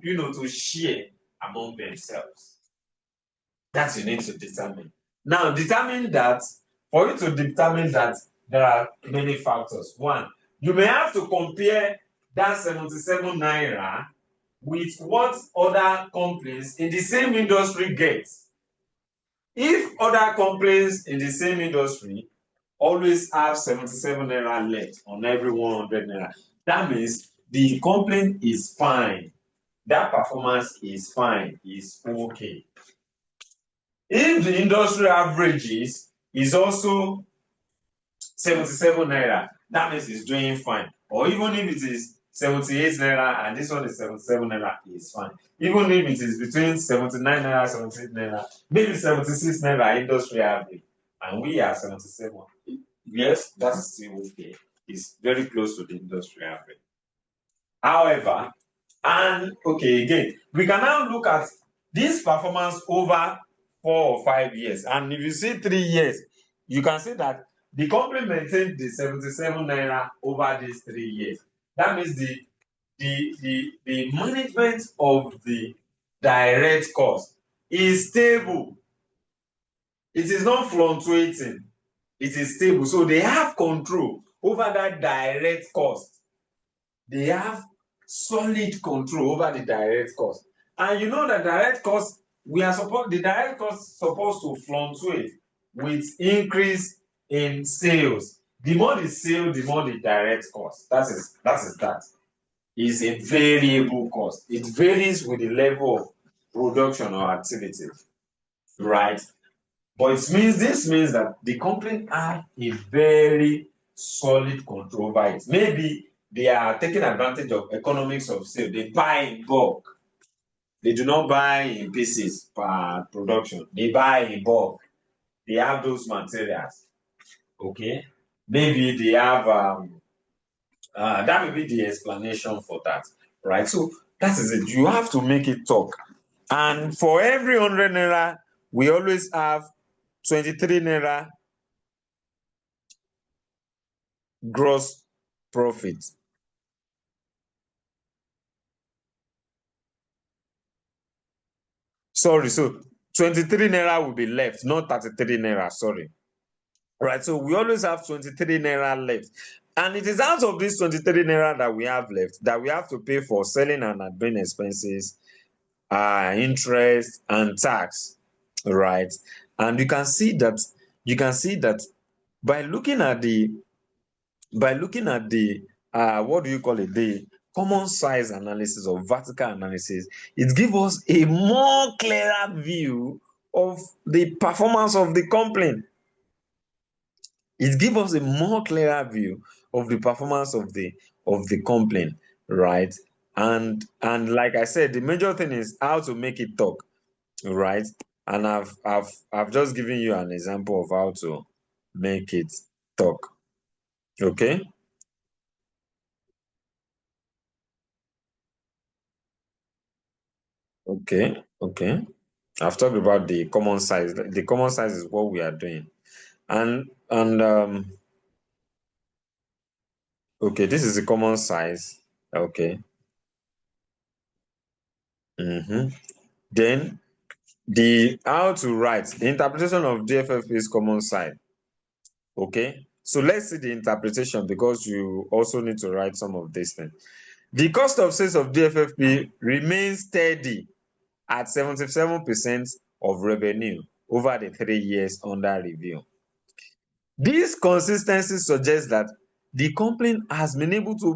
share among themselves? That you need to determine. Now, for you to determine that, there are many factors. One, you may have to compare that 77 naira with what other companies in the same industry get. If other companies in the same industry always have 77 naira left on every 100 naira, that means the company is fine. That performance is fine, is okay. If the industry average is also 77 naira, that means it's doing fine. Or even if it is 78 naira and this one is 77 naira, is fine. Even if it is between 79 naira, 78 naira, maybe 76 naira industry average, and we are 77. Yes, that is still okay. It's very close to the industry average. However, again, we can now look at this performance over 4 or 5 years. And if you see 3 years, you can see that the company maintained the 77 naira over these 3 years. That means the management of the direct cost is stable. It is not fluctuating. It is stable. So they have control over that direct cost. They have solid control over the direct cost. And you know that direct cost, the direct cost supposed to fluctuate with increase in sales. The more the sale, the more the direct cost. That. Is a variable cost. It varies with the level of production or activity, right? But this means that the company have a very solid control over it. Maybe they are taking advantage of economics of scale. They buy in bulk. They do not buy in pieces per production. They buy in bulk. They have those materials. Okay. Maybe they have that may be the explanation for that, right? So that is it. You have to make it talk. And for every 100 naira, we always have 23 naira gross profit. Sorry, so 23 naira will be left, not 33 naira, sorry. Right, so we always have 23 naira left. And it is out of this 23 naira that we have left that we have to pay for selling and admin expenses, interest, and tax. Right. And you can see that by looking at the what do you call it, the common size analysis or vertical analysis, it gives us a more clearer view of the performance of the company. It gives us a more clearer view of the performance of the company, right? And like I said, the major thing is how to make it talk, right? And I've just given you an example of how to make it talk. Okay. Okay. I've talked about the common size. The common size is what we are doing. And okay, this is the common size. Okay. Then the how to write the interpretation of DFFP's common size. Okay. So let's see the interpretation because you also need to write some of these things. The cost of sales of DFFP remains steady at 77% of revenue over the 3 years under review. This consistency suggests that the company has been able to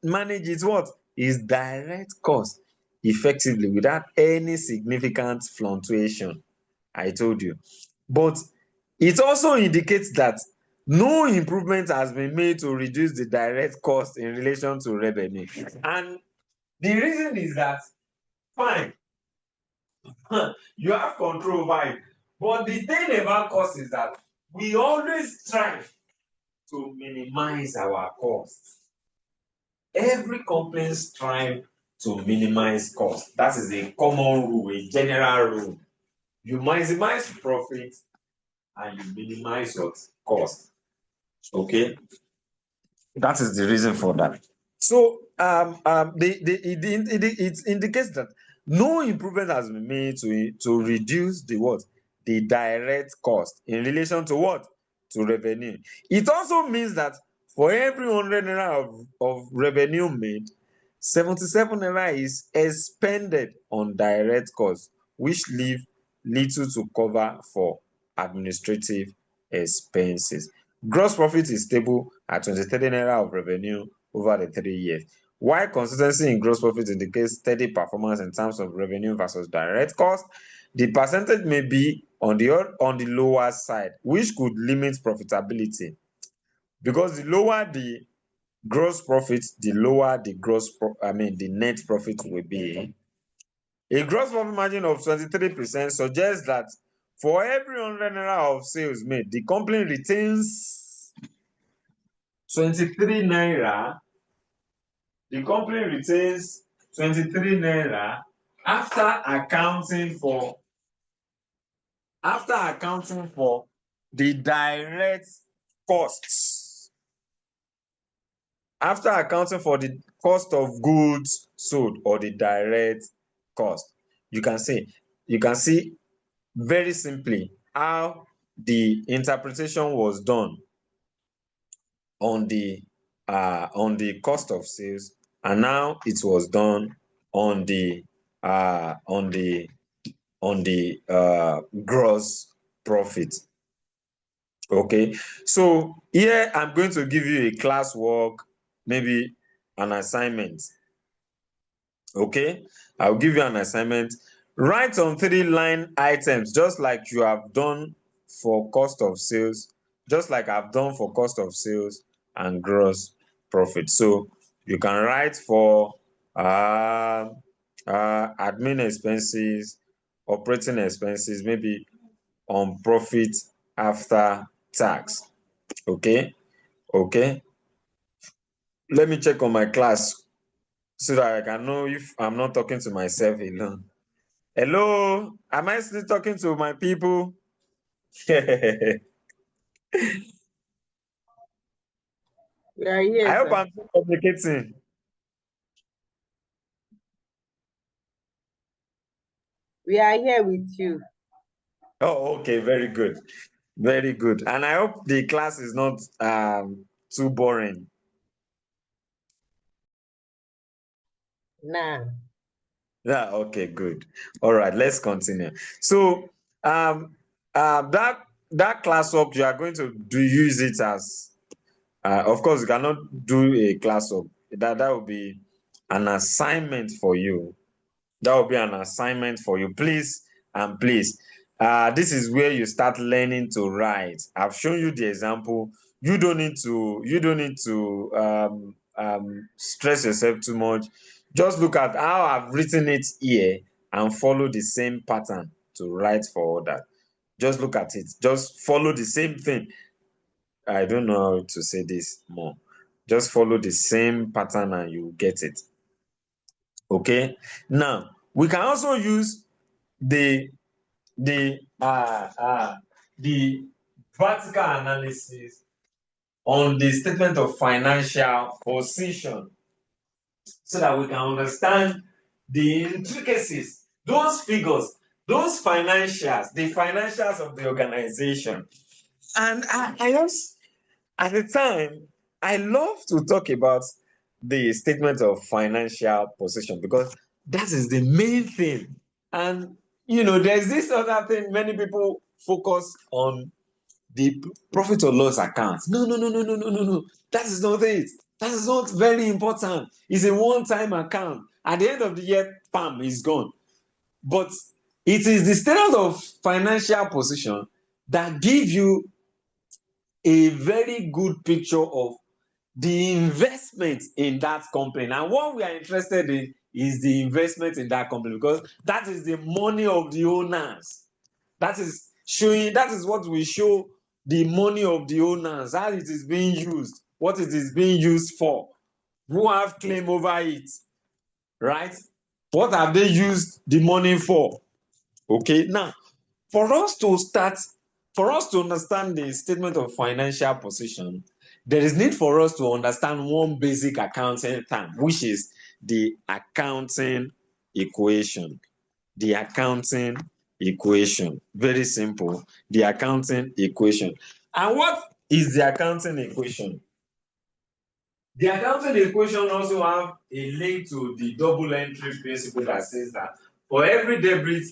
manage its what? Its direct cost effectively without any significant fluctuation. I told you. But it also indicates that no improvement has been made to reduce the direct cost in relation to revenue. And the reason is that, fine, you have control over it. But the thing about cost is that we always strive to minimize our costs. Every company strive to minimize cost. That is a common rule, a general rule. You maximize profit and you minimize your cost. Okay, that is the reason for that. So it indicates that no improvement has been made to reduce the what, the direct cost in relation to what, to revenue. It also means that for every 100 naira of revenue made, 77 naira is expended on direct costs, which leave little to cover for administrative expenses. Gross profit is stable at 23 naira of revenue over the 3 years. While consistency in gross profit indicates steady performance in terms of revenue versus direct cost, the percentage may be on the lower side, which could limit profitability. Because the lower the gross profit, the lower the net profit will be. A gross profit margin of 23% suggests that for every 100 naira of sales made, the company retains 23 naira. The company retains 23 naira after accounting for after accounting for the direct costs, after accounting for the cost of goods sold or the direct cost, you can see very simply how the interpretation was done on the cost of sales, and now it was done on the uh, on the gross profit. Okay, so here I'm going to give you a classwork, maybe an assignment. Okay, I'll give you an assignment. Write on 3-line items, just like you have done for cost of sales, just like I've done for cost of sales and gross profit. So you can write for admin expenses, operating expenses, maybe on profit after tax. Okay, okay. Let me check on my class so that I can know if I'm not talking to myself alone. Hello, am I still talking to my people? I We are here, hope sir. I'm still communicating. We are here with you. Oh, okay, very good. Very good. And I hope the class is not too boring. Nah. Yeah, okay, good. All right, let's continue. So that classwork you are going to use it as of course you cannot do a classwork. That will be an assignment for you. That will be an assignment for you. Please and please, this is where you start learning to write. I've shown you the example. You don't need to stress yourself too much. Just look at how I've written it here and follow the same pattern to write for others. Just look at it. Just follow the same thing. I don't know how to say this more. Just follow the same pattern and you get it. Okay. Now we can also use the the uh, uh, the vertical analysis on the statement of financial position so that we can understand the intricacies, those figures, those financials, the financials of the organization. And I just, at the time, I love to talk about the statement of financial position because that is the main thing. And there's this other thing many people focus on, the profit or loss account. No, no, no, no, no, no, no, no. That is not it. That is not very important. It's a one-time account. At the end of the year, PAM is gone. But it is the statement of financial position that gives you a very good picture of the investment in that company. And what we are interested in is the investment in that company because that is the money of the owners. That is what we show, the money of the owners, how it is being used, what it is being used for, who have claim over it, right? What have they used the money for? Okay, now for us to understand the statement of financial position, there is need for us to understand one basic accounting term, which is the accounting equation. The accounting equation. Very simple. The accounting equation. And what is the accounting equation? The accounting equation also have a link to the double entry principle that says that for every debit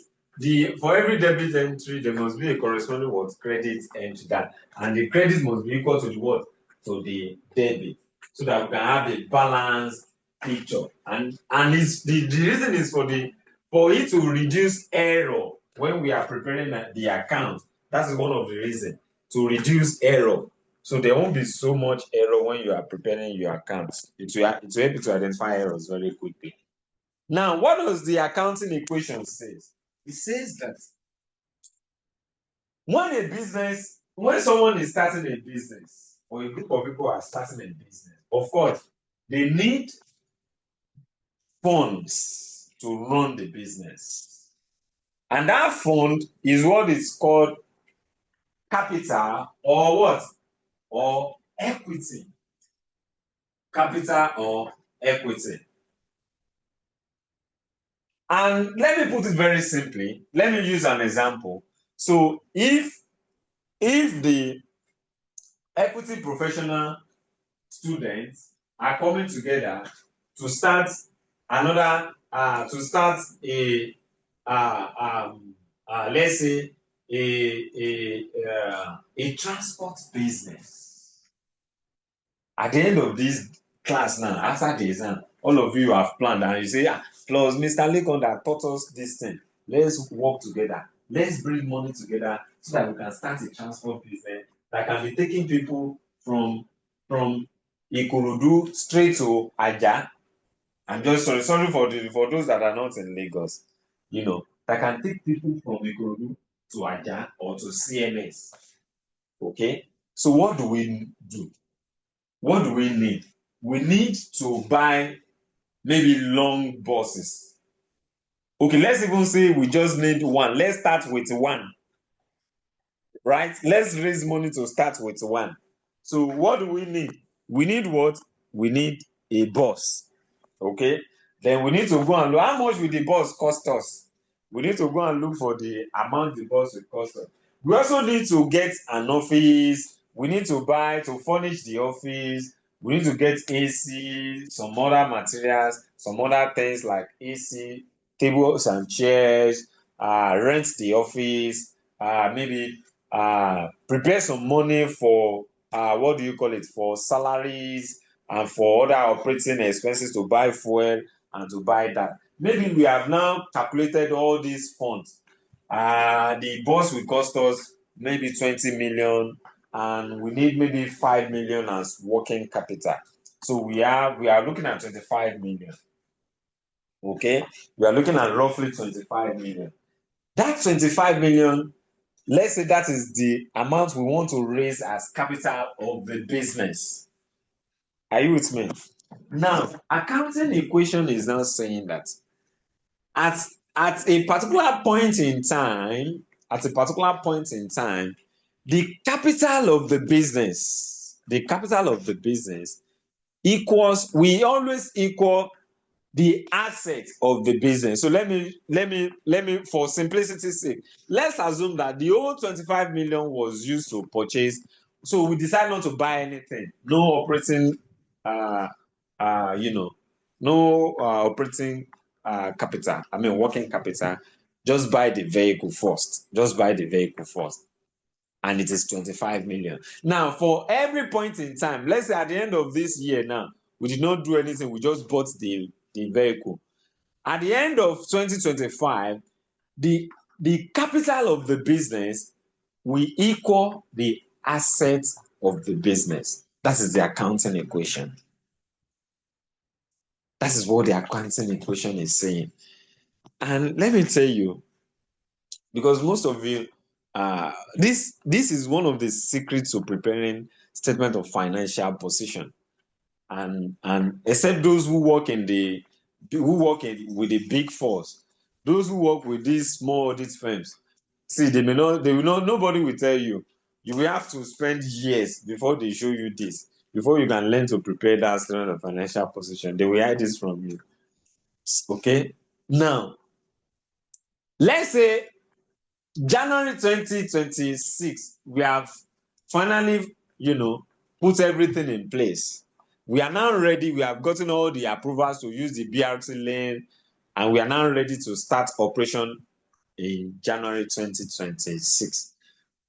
entry, there must be a corresponding what credit entry that, and the credit must be equal to the what? To the debit, so that we can have a balanced picture. And it's the reason is for it to reduce error when we are preparing the account. That is one of the reasons, to reduce error. So there won't be so much error when you are preparing your accounts. It will help you to identify errors very quickly. Now, what does the accounting equation say? It says that when someone is starting a business, or a group of people are starting a business, of course, they need funds to run the business. And that fund is what is called capital or what? Or equity. Capital or equity. And let me put it very simply. Let me use an example. So if the equity professional students are coming together to start another to start a let's say a transport business. At the end of this class now, after the exam, all of you have planned and you say, plus Mr. Lekon that taught us this thing, let's work together. Let's bring money together so that we can start a transport business that can be taking people from Ikorodu straight to Aja. I'm just sorry for those that are not in Lagos, that can take people from Ikorodu to Aja or to CMS. Okay, so what do we do? What do we need? We need to buy maybe long buses. Okay, let's even say we just need one. Let's start with one, right? Let's raise money to start with one. So what do we need? We need what? We need a bus. Okay, then we need to go and look how much will the bus cost us. We need to go and look for the amount the bus will cost us. We also need to get an office. We need to buy to furnish the office. We need to get AC, some other materials, some other things like AC, tables and chairs, rent the office, maybe prepare some money for what do you call it, for salaries and for other operating expenses, to buy fuel and to buy that. Maybe we have now calculated all these funds. The bus will cost us maybe 20 million and we need maybe 5 million as working capital. So we are looking at 25 million. Okay, we are looking at roughly 25 million. That 25 million, let's say that is the amount we want to raise as capital of the business. Are you with me? Now, accounting equation is now saying that at a particular point in time, the capital of the business equals, we always equal the asset of the business. So let me, for simplicity's sake, let's assume that the whole 25 million was used to purchase. So we decide not to buy anything, no operating no operating capital, working capital. Just buy the vehicle first. And it is 25 million. Now, for every point in time, let's say at the end of this year now, we did not do anything, we just bought the vehicle. At the end of 2025, the capital of the business will equal the assets of the business. That is the accounting equation. That is what the accounting equation is saying. And let me tell you, because most of you, this is one of the secrets of preparing statement of financial position. And except those who work with the big fours, those who work with these small audit firms, see, nobody will tell you. You will have to spend years before they show you this, before you can learn to prepare that statement of financial position. They will hide this from you. Okay, now let's say January 2026, we have finally, put everything in place. We are now ready. We have gotten all the approvals to use the BRT lane, and we are now ready to start operation in January 2026.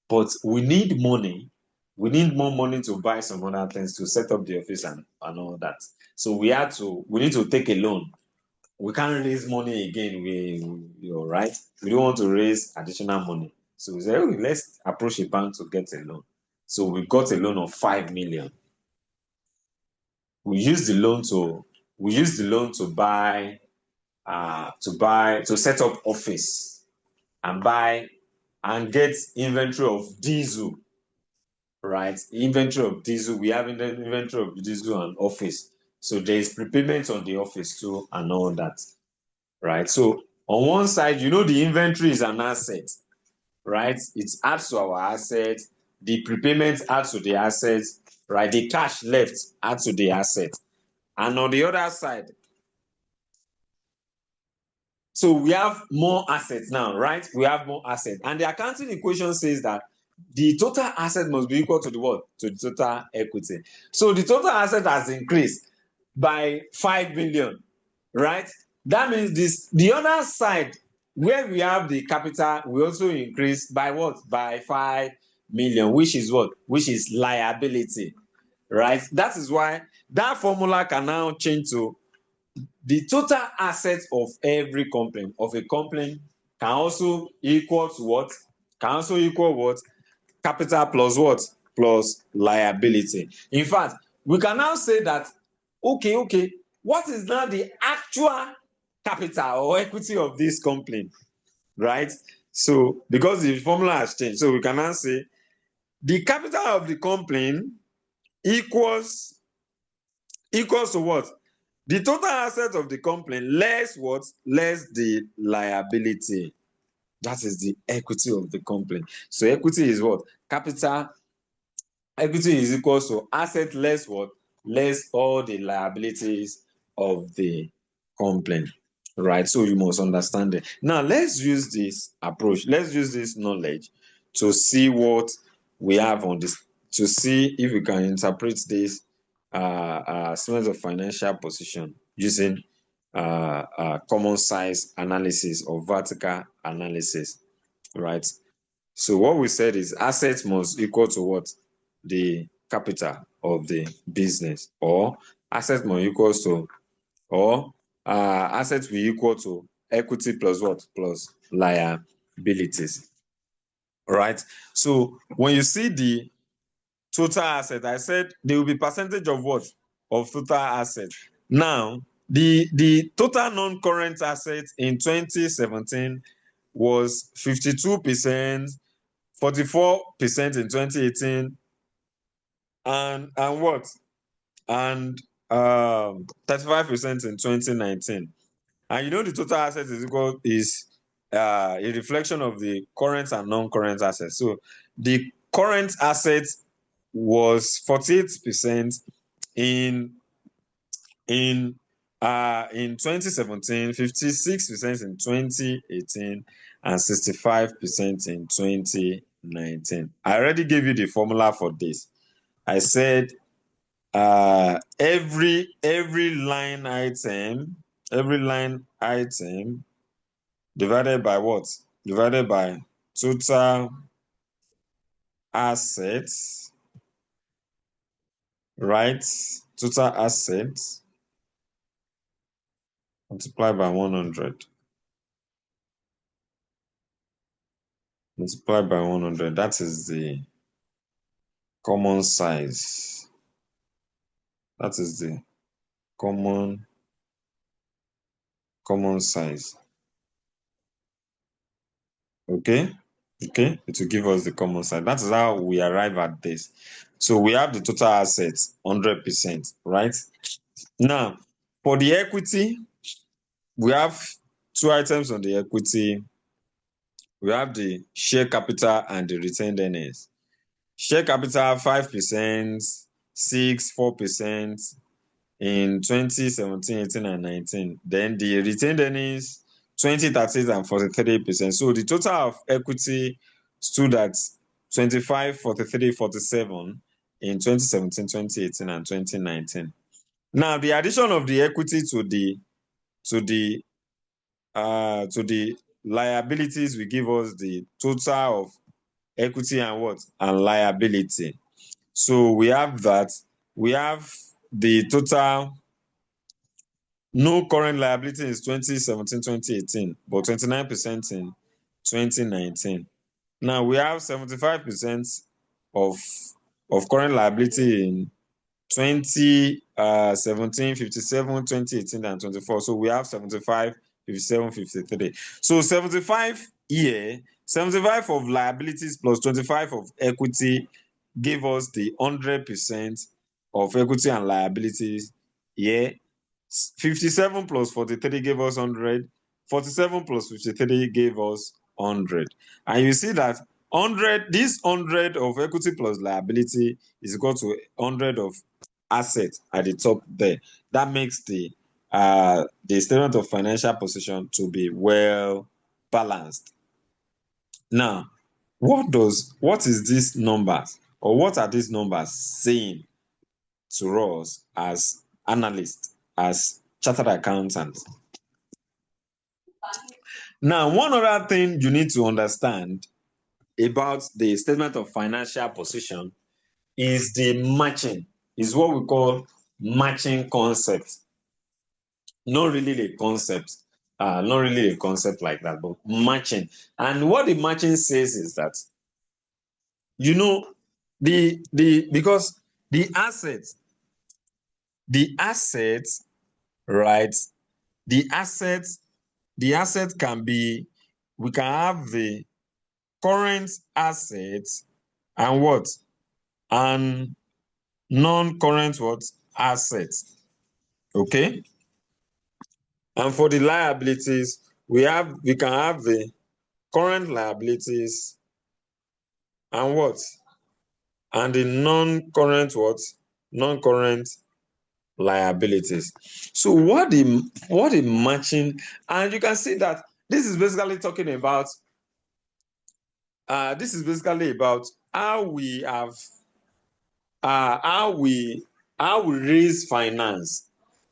But we need money. We need more money to buy some other things, to set up the office and all that. So we need to take a loan. We can't raise money again. You're right. We don't want to raise additional money. So we said, let's approach a bank to get a loan. So we got a loan of 5 million. We used the loan to buy, to set up office and buy and get inventory of diesel. Right? Inventory of diesel. We have inventory of diesel and office. So there is prepayment on the office too and all that. Right? So On one side, you know the inventory is an asset, right? It adds to our asset. The prepayment adds to the asset, right? The cash left adds to the asset. And on the other side, so we have more assets now, right? We have more assets. And the accounting equation says that the total asset must be equal to the what? To the total equity. So the total asset has increased by 5 million, right? That means the other side where we have the capital we also increase by what? By 5 million, which is what? Which is liability, right? That is why that formula can now change to the total assets of every company, of a company, can also equal to what? Can also equal what? Capital plus what? Plus liability. In fact, we can now say that, okay, what is now the actual capital or equity of this company, right? So, because the formula has changed, so we can now say the capital of the company equals to what? The total asset of the company less what? Less the liability. That is the equity of the company. So equity is what? Capital. Equity is equal to asset less what? Less all the liabilities of the company. Right? So you must understand it. Now let's use this approach. Let's use this knowledge to see what we have on this, to see if we can interpret this statement of financial position using common size analysis or vertical analysis, right? So what we said is assets must equal to what? The capital of the business, or assets must equal to, or assets will equal to equity plus what? Plus liabilities, right? So when you see the total asset, I said there will be percentage of what? Of total assets. Now, the total non-current assets in 2017 was 52%, 44% in 2018, and what? And 35% in 2019. And you know the total assets is a reflection of the current and non-current assets. So the current assets was 48% in in 2017, 56% in 2018, and 65% in 2019. I already gave you the formula for this. I said every line item divided by what? Divided by total assets, right? Total assets multiplied by 100. Multiplied by 100. That is the common size. That is the common size. Okay? Okay? It will give us the common size. That is how we arrive at this. So we have the total assets, 100%, right? Now, for the equity, we have two items on the equity. We have the share capital and the retained earnings. Share capital 5%, 4% in 2017, 18, and 19. Then the retained earnings 20, 30, and 43%. So the total of equity stood at 25, 43, 47 in 2017, 2018, and 2019. Now the addition of the equity to the liabilities will give us the total of equity and what? And liability. So we have that. We have the total no current liability is 2017, 2018, but 29% in 2019. Now we have 75% of current liability in 2017, 57, 2018, and 24. So we have 75, 57, 53. So 75 here, 75 of liabilities plus 25 of equity give us the 100% of equity and liabilities here. 57 plus 43 gave us 100. 47 plus 53 gave us 100. And you see that 100, this 100 of equity plus liability is equal to 100 of asset at the top there. That makes the statement of financial position to be well balanced. Now, what is these numbers, or what are these numbers saying to us as analysts, as chartered accountants? Now, one other thing you need to understand about the statement of financial position is the matching, is what we call matching concept. Not really a concept, not really a concept like that, but matching. And what the matching says is that, because the assets, right? The asset can be, we can have the current assets and what? And non-current what? Assets. Okay? And for the liabilities, we can have the current liabilities and what? And the non-current what? Non-current liabilities. So what the matching, and you can see that this is basically talking about how we have how we raise finance.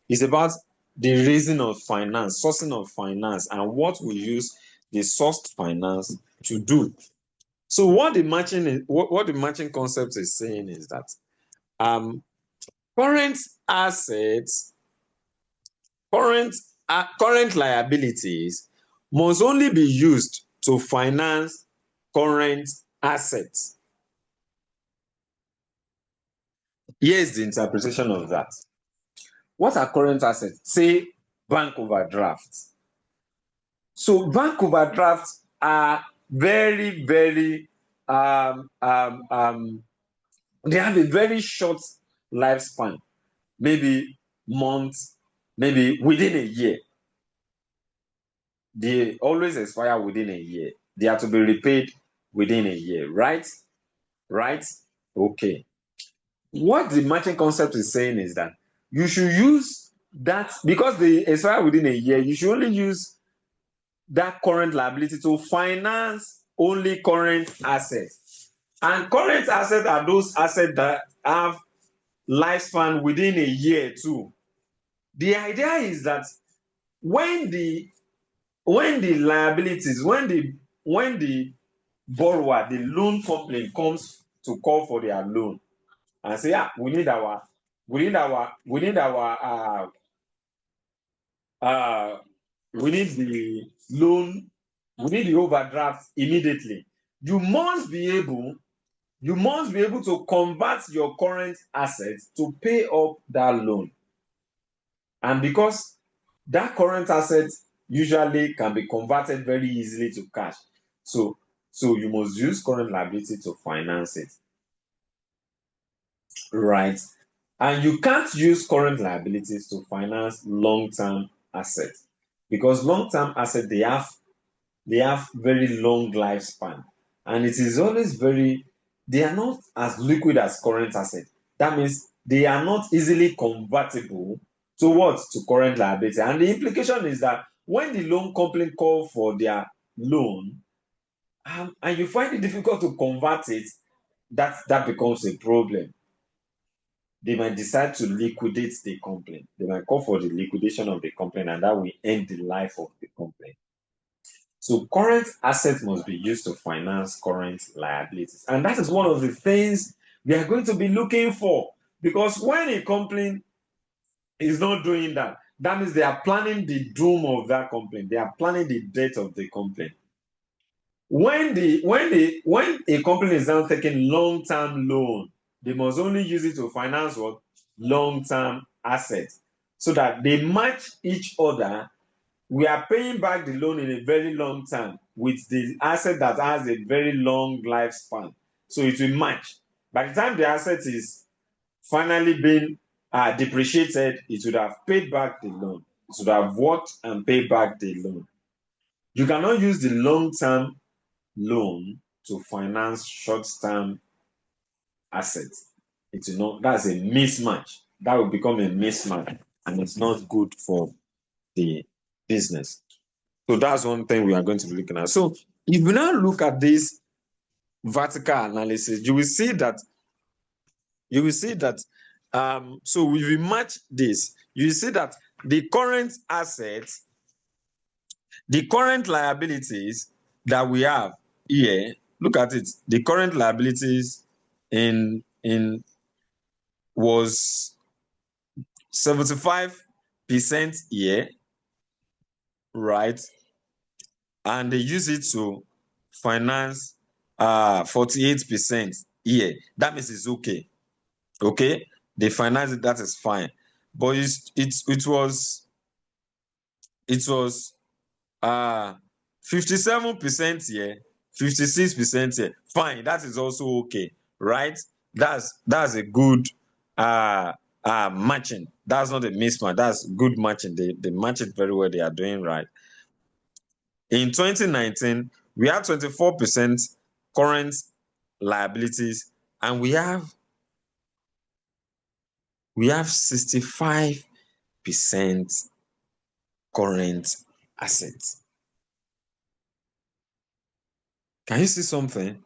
It's about the raising of finance, sourcing of finance, and what we use the sourced finance to do. So what the matching concept is saying is that current assets, current liabilities must only be used to finance current assets. Here is the interpretation of that. What are current assets? Say bank overdrafts. So bank overdrafts are very, very they have a very short lifespan, maybe months, maybe within a year. They always expire within a year. They are to be repaid within a year, right? Right? Okay. What the matching concept is saying is that you should use that, because they expire within a year, you should only use that current liability to finance only current assets. And current assets are those assets that have lifespan within a year too. The idea is that when the liabilities, when the borrower, the loan company comes to call for their loan and say, we need our we need the loan, we need the overdraft immediately. You must be able to convert your current assets to pay up that loan. And because that current asset usually can be converted very easily to cash, so you must use current liability to finance it, right? And you can't use current liabilities to finance long-term assets, because long-term assets, they have very long lifespan, and it is always they are not as liquid as current assets. That means they are not easily convertible to what? To current liability. And the implication is that when the loan company call for their loan, and you find it difficult to convert it, that becomes a problem. They might decide to liquidate the company. They might call for the liquidation of the company, and that will end the life of the company. So current assets must be used to finance current liabilities. And that is one of the things we are going to be looking for. Because when a company is not doing that, that means they are planning the doom of that company. They are planning the death of the company. When a company is now taking long-term loan, they must only use it to finance what? Long-term assets. So that they match each other. We are paying back the loan in a very long time with the asset that has a very long lifespan. So it will match. By the time the asset is finally being depreciated, it would have paid back the loan. It would have worked and paid back the loan. You cannot use the long-term loan to finance short-term assets. It's not, that's a mismatch. That will become a mismatch, and it's not good for the business. So that's one thing we are going to be looking at. So if we now look at this vertical analysis, you will see that so if we match this, you will see that the current assets, the current liabilities that we have here, look at it. The current liabilities in was 75% here, right? And they use it to finance 48% here. That means it's okay. Okay, they finance it, that is fine. But it was 57% here, 56% here. Fine, that is also okay, right? That's a good matching. That's not a mismatch, that's good matching. They match it very well, they are doing right. In 2019, we have 24% current liabilities, and we have 65% current assets. Can you see something?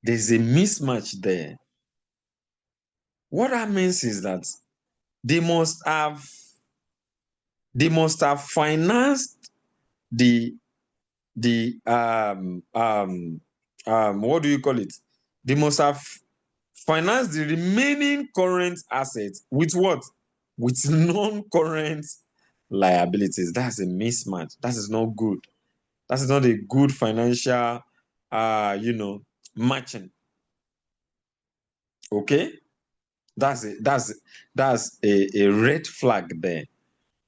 There's a mismatch there. What that means is that they must have financed the what do you call it? They must have financed the remaining current assets with what? With non-current liabilities. That's a mismatch. That is not good. That is not a good financial matching. Okay, that's a red flag there,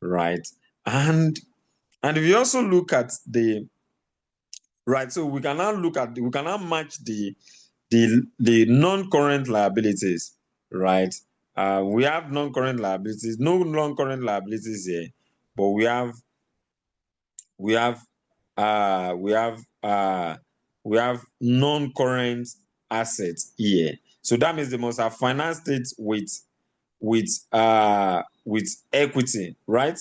right? And if you also look at the right, so we can now match the non-current liabilities, right? We have non-current liabilities, no non-current liabilities here, but we have non-current assets here. So that means they must have financed it with equity, right?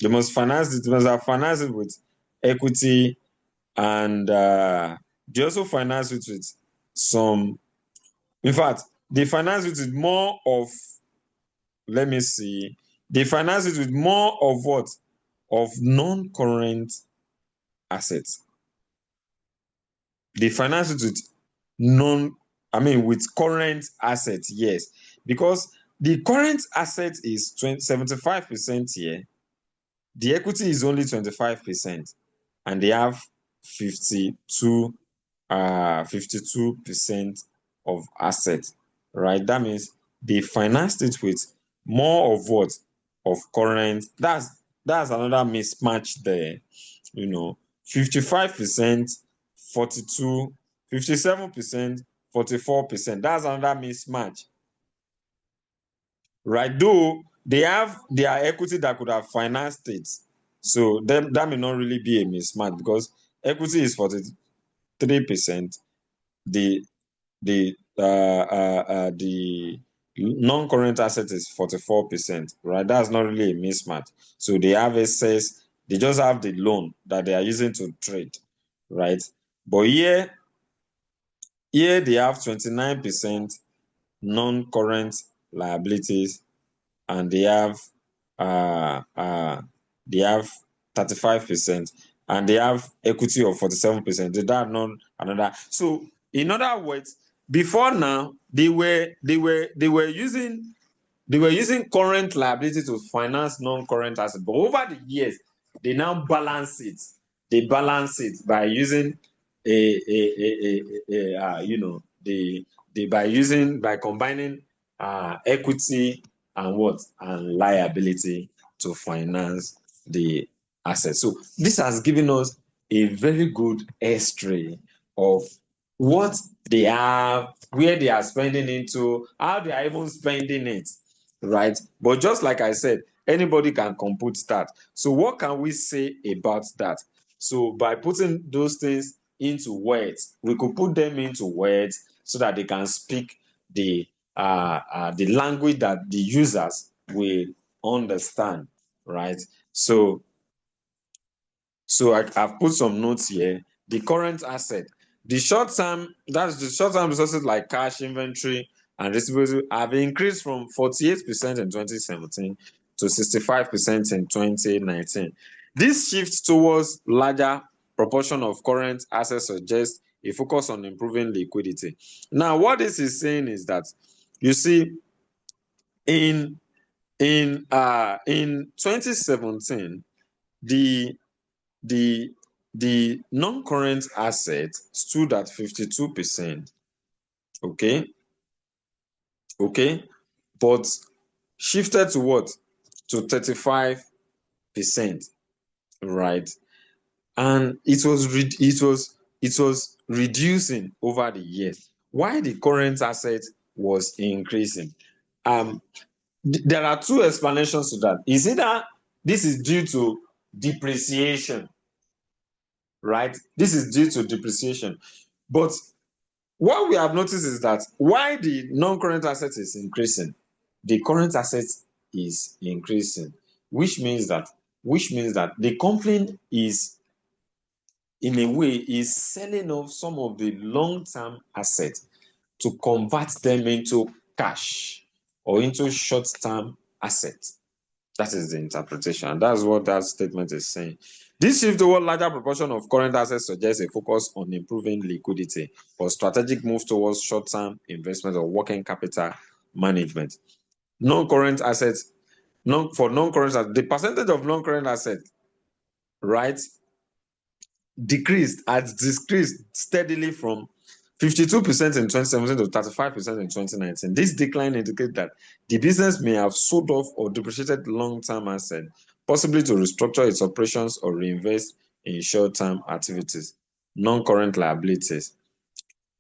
They must have financed it with equity, and they also finance it with some. In fact, they finance it with more of. Let me see. They finance it with more of what? Of non-current assets. They finance it with with current assets, yes. Because the current asset is 75% here. The equity is only 25%, and they have 52% of assets, right? That means they financed it with more of what? Of current. That's another mismatch there. 55%, 42, 57%, 44%. That's another mismatch, right? Though they have their equity that could have financed it, so that may not really be a mismatch, because equity is 43%. The non-current asset is 44%, right? That's not really a mismatch. So they have excess. They just have the loan that they are using to trade, right? But here they have 29% non-current liabilities, and they have 35%, and they have equity of 47%. That's not another. So in other words, before now, they were using current liability to finance non-current assets, but over the years, they now balance it. They balance it by using by combining equity and liability to finance the assets. So this has given us a very good history of what they have, where they are spending into, how they are even spending it, right? But just like I said, anybody can compute that. So what can we say about that? So by putting those things into words, we could put them into words so that they can speak the language that the users will understand, right? So I've put some notes here. The current asset, the short-term resources like cash, inventory, and receivables have increased from 48% in 2017 to 65% in 2019. This shift towards larger proportion of current assets suggests a focus on improving liquidity. Now, what this is saying is that, you see, in 2017, the the the non-current asset stood at 52%, okay, but shifted to what? To 35%, right? And it was reducing over the years. Why the current asset was increasing? There are two explanations to that. Is either this is due to depreciation, right? This is due to depreciation. But what we have noticed is that why the non-current asset is increasing, the current asset is increasing, which means that the company is, in a way, is selling off some of the long-term assets to convert them into cash or into short-term assets. That is the interpretation. That's what that statement is saying. This shift toward larger proportion of current assets suggests a focus on improving liquidity or strategic move towards short-term investment or working capital management. Non-current assets, the percentage of non-current assets, right, has decreased steadily from 52% in 2017 to 35% in 2019. This decline indicates that the business may have sold off or depreciated long-term assets, possibly to restructure its operations or reinvest in short-term activities. Non-current liabilities.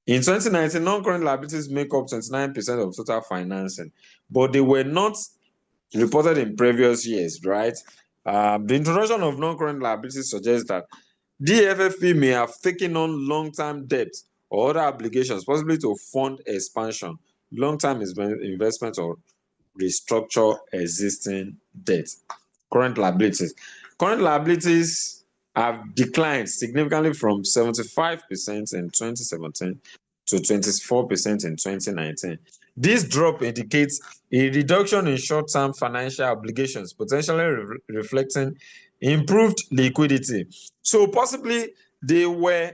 In 2019, non-current liabilities make up 29% of total financing, but they were not reported in previous years, right? The introduction of non-current liabilities suggests that DFFP may have taken on long-term debt or other obligations, possibly to fund expansion, long-term investment, or restructure existing debt. Current liabilities. Current liabilities have declined significantly from 75% in 2017 to 24% in 2019. This drop indicates a reduction in short-term financial obligations, potentially reflecting improved liquidity. So possibly they were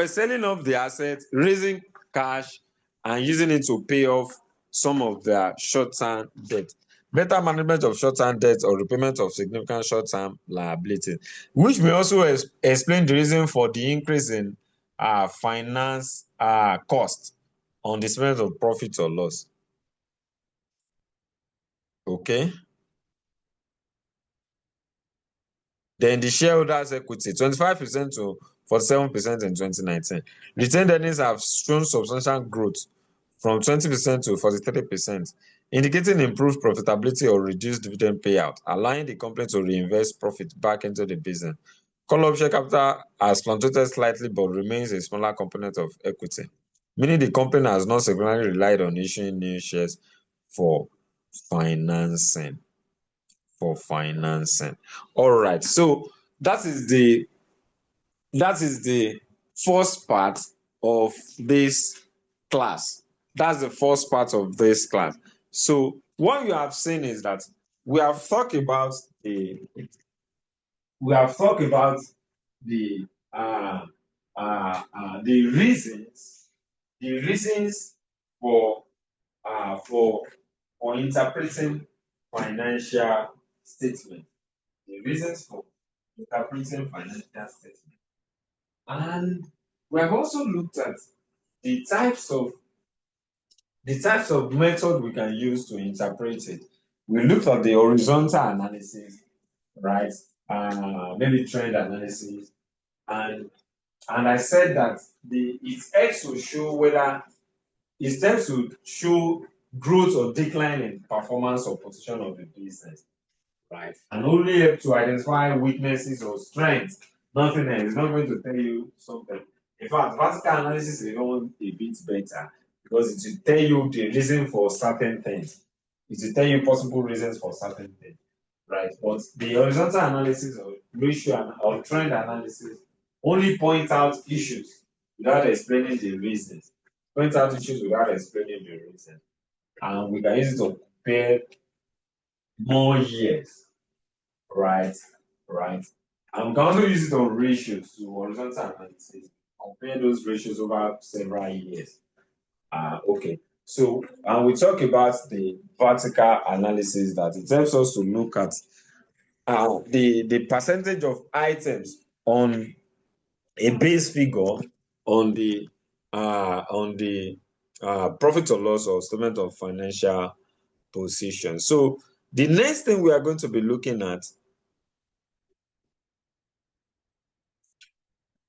selling off the assets, raising cash, and using it to pay off some of their short-term debt. Better management of short-term debt or repayment of significant short-term liabilities, which may also explain the reason for the increase in finance cost on the statement of profit or loss. Okay. Then the shareholders' equity, 25% to 47% in 2019. Retained earnings have shown substantial growth from 20% to 43%, indicating improved profitability or reduced dividend payout, allowing the company to reinvest profit back into the business. Call-up share capital has fluctuated slightly but remains a smaller component of equity, meaning the company has not significantly relied on issuing new shares for financing. All right, so that is the first part of this class. That's the first part of this class. So what you have seen is that we have talked about the the uh, the reasons for interpreting financial statement. The reasons for interpreting financial statement. And we have also looked at the types of method we can use to interpret it. We looked at the horizontal analysis, right? Maybe trend analysis, and I said that it helps to show whether it tends to show growth or decline in performance or position of the business, right? And only help to identify weaknesses or strengths. Nothing else. It's not going to tell you something. In fact, vertical analysis is even a bit better because it will tell you the reason for certain things. It will tell you possible reasons for certain things, right? But the horizontal analysis or or trend analysis only point out issues without explaining the reasons. Point out issues without explaining the reasons. And we can use it to compare more years, right? Right. I'm going to use it on ratios to horizontal analysis. Compare those ratios over several years. Okay. So, and we talk about the vertical analysis that it helps us to look at the percentage of items on a base figure on the profit or loss or statement of financial position. So the next thing we are going to be looking at,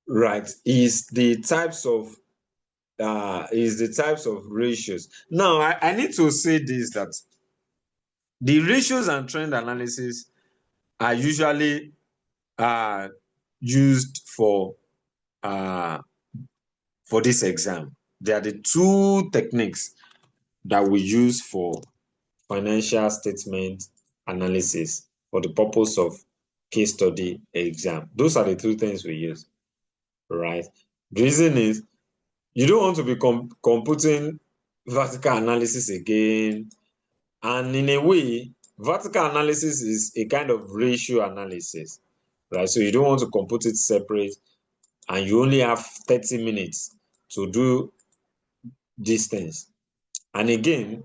right, is the types of ratios. Now, I need to say this, that the ratios and trend analysis are usually used for this exam. They are the two techniques that we use for financial statement analysis for the purpose of case study exam. Those are the two things we use, right? The reason is you don't want to be computing vertical analysis again. And in a way, vertical analysis is a kind of ratio analysis, right? So you don't want to compute it separate and you only have 30 minutes to do these things. And again,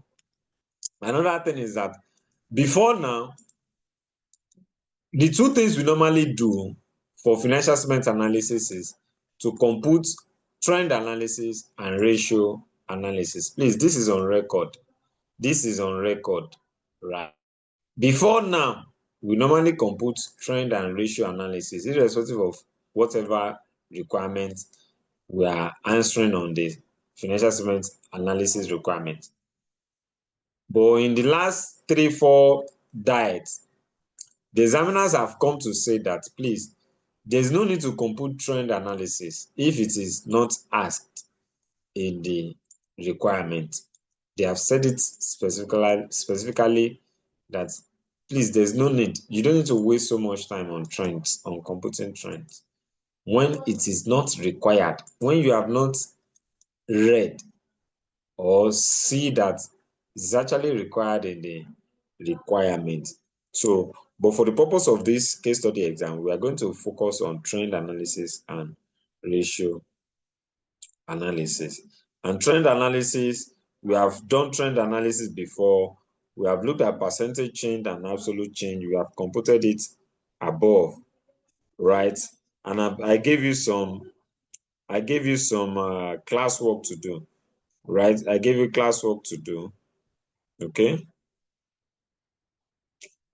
another thing is that before now, the two things we normally do for financial statement analysis is to compute trend analysis and ratio analysis. Please, this is on record. This is on record, right? Before now, we normally compute trend and ratio analysis, irrespective of whatever requirements we are answering on the financial statement analysis requirement. But in the last 3-4 diets, the examiners have come to say that, please, there's no need to compute trend analysis if it is not asked in the requirement. They have said it specifically that, please, there's no need. You don't need to waste so much time on trends, on computing trends, when it is not required, when you have not read or see that it's actually required in the requirement. So, but for the purpose of this case study exam, we are going to focus on trend analysis and ratio analysis. And trend analysis, we have done trend analysis before. We have looked at percentage change and absolute change. We have computed it above, right? And I gave you some classwork to do, right? I gave you classwork to do. Okay,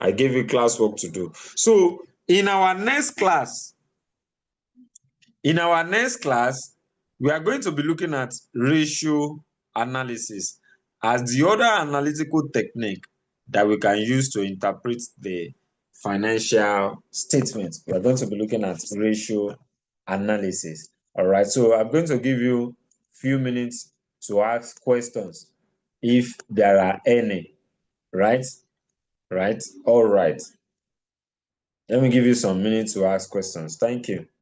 I gave you classwork to do. So in our next class, we are going to be looking at ratio analysis as the other analytical technique that we can use to interpret the financial statement. We are going to be looking at ratio analysis. All right, so I'm going to give you a few minutes to ask questions if there are any, right? Right? All right. Let me give you some minutes to ask questions. Thank you.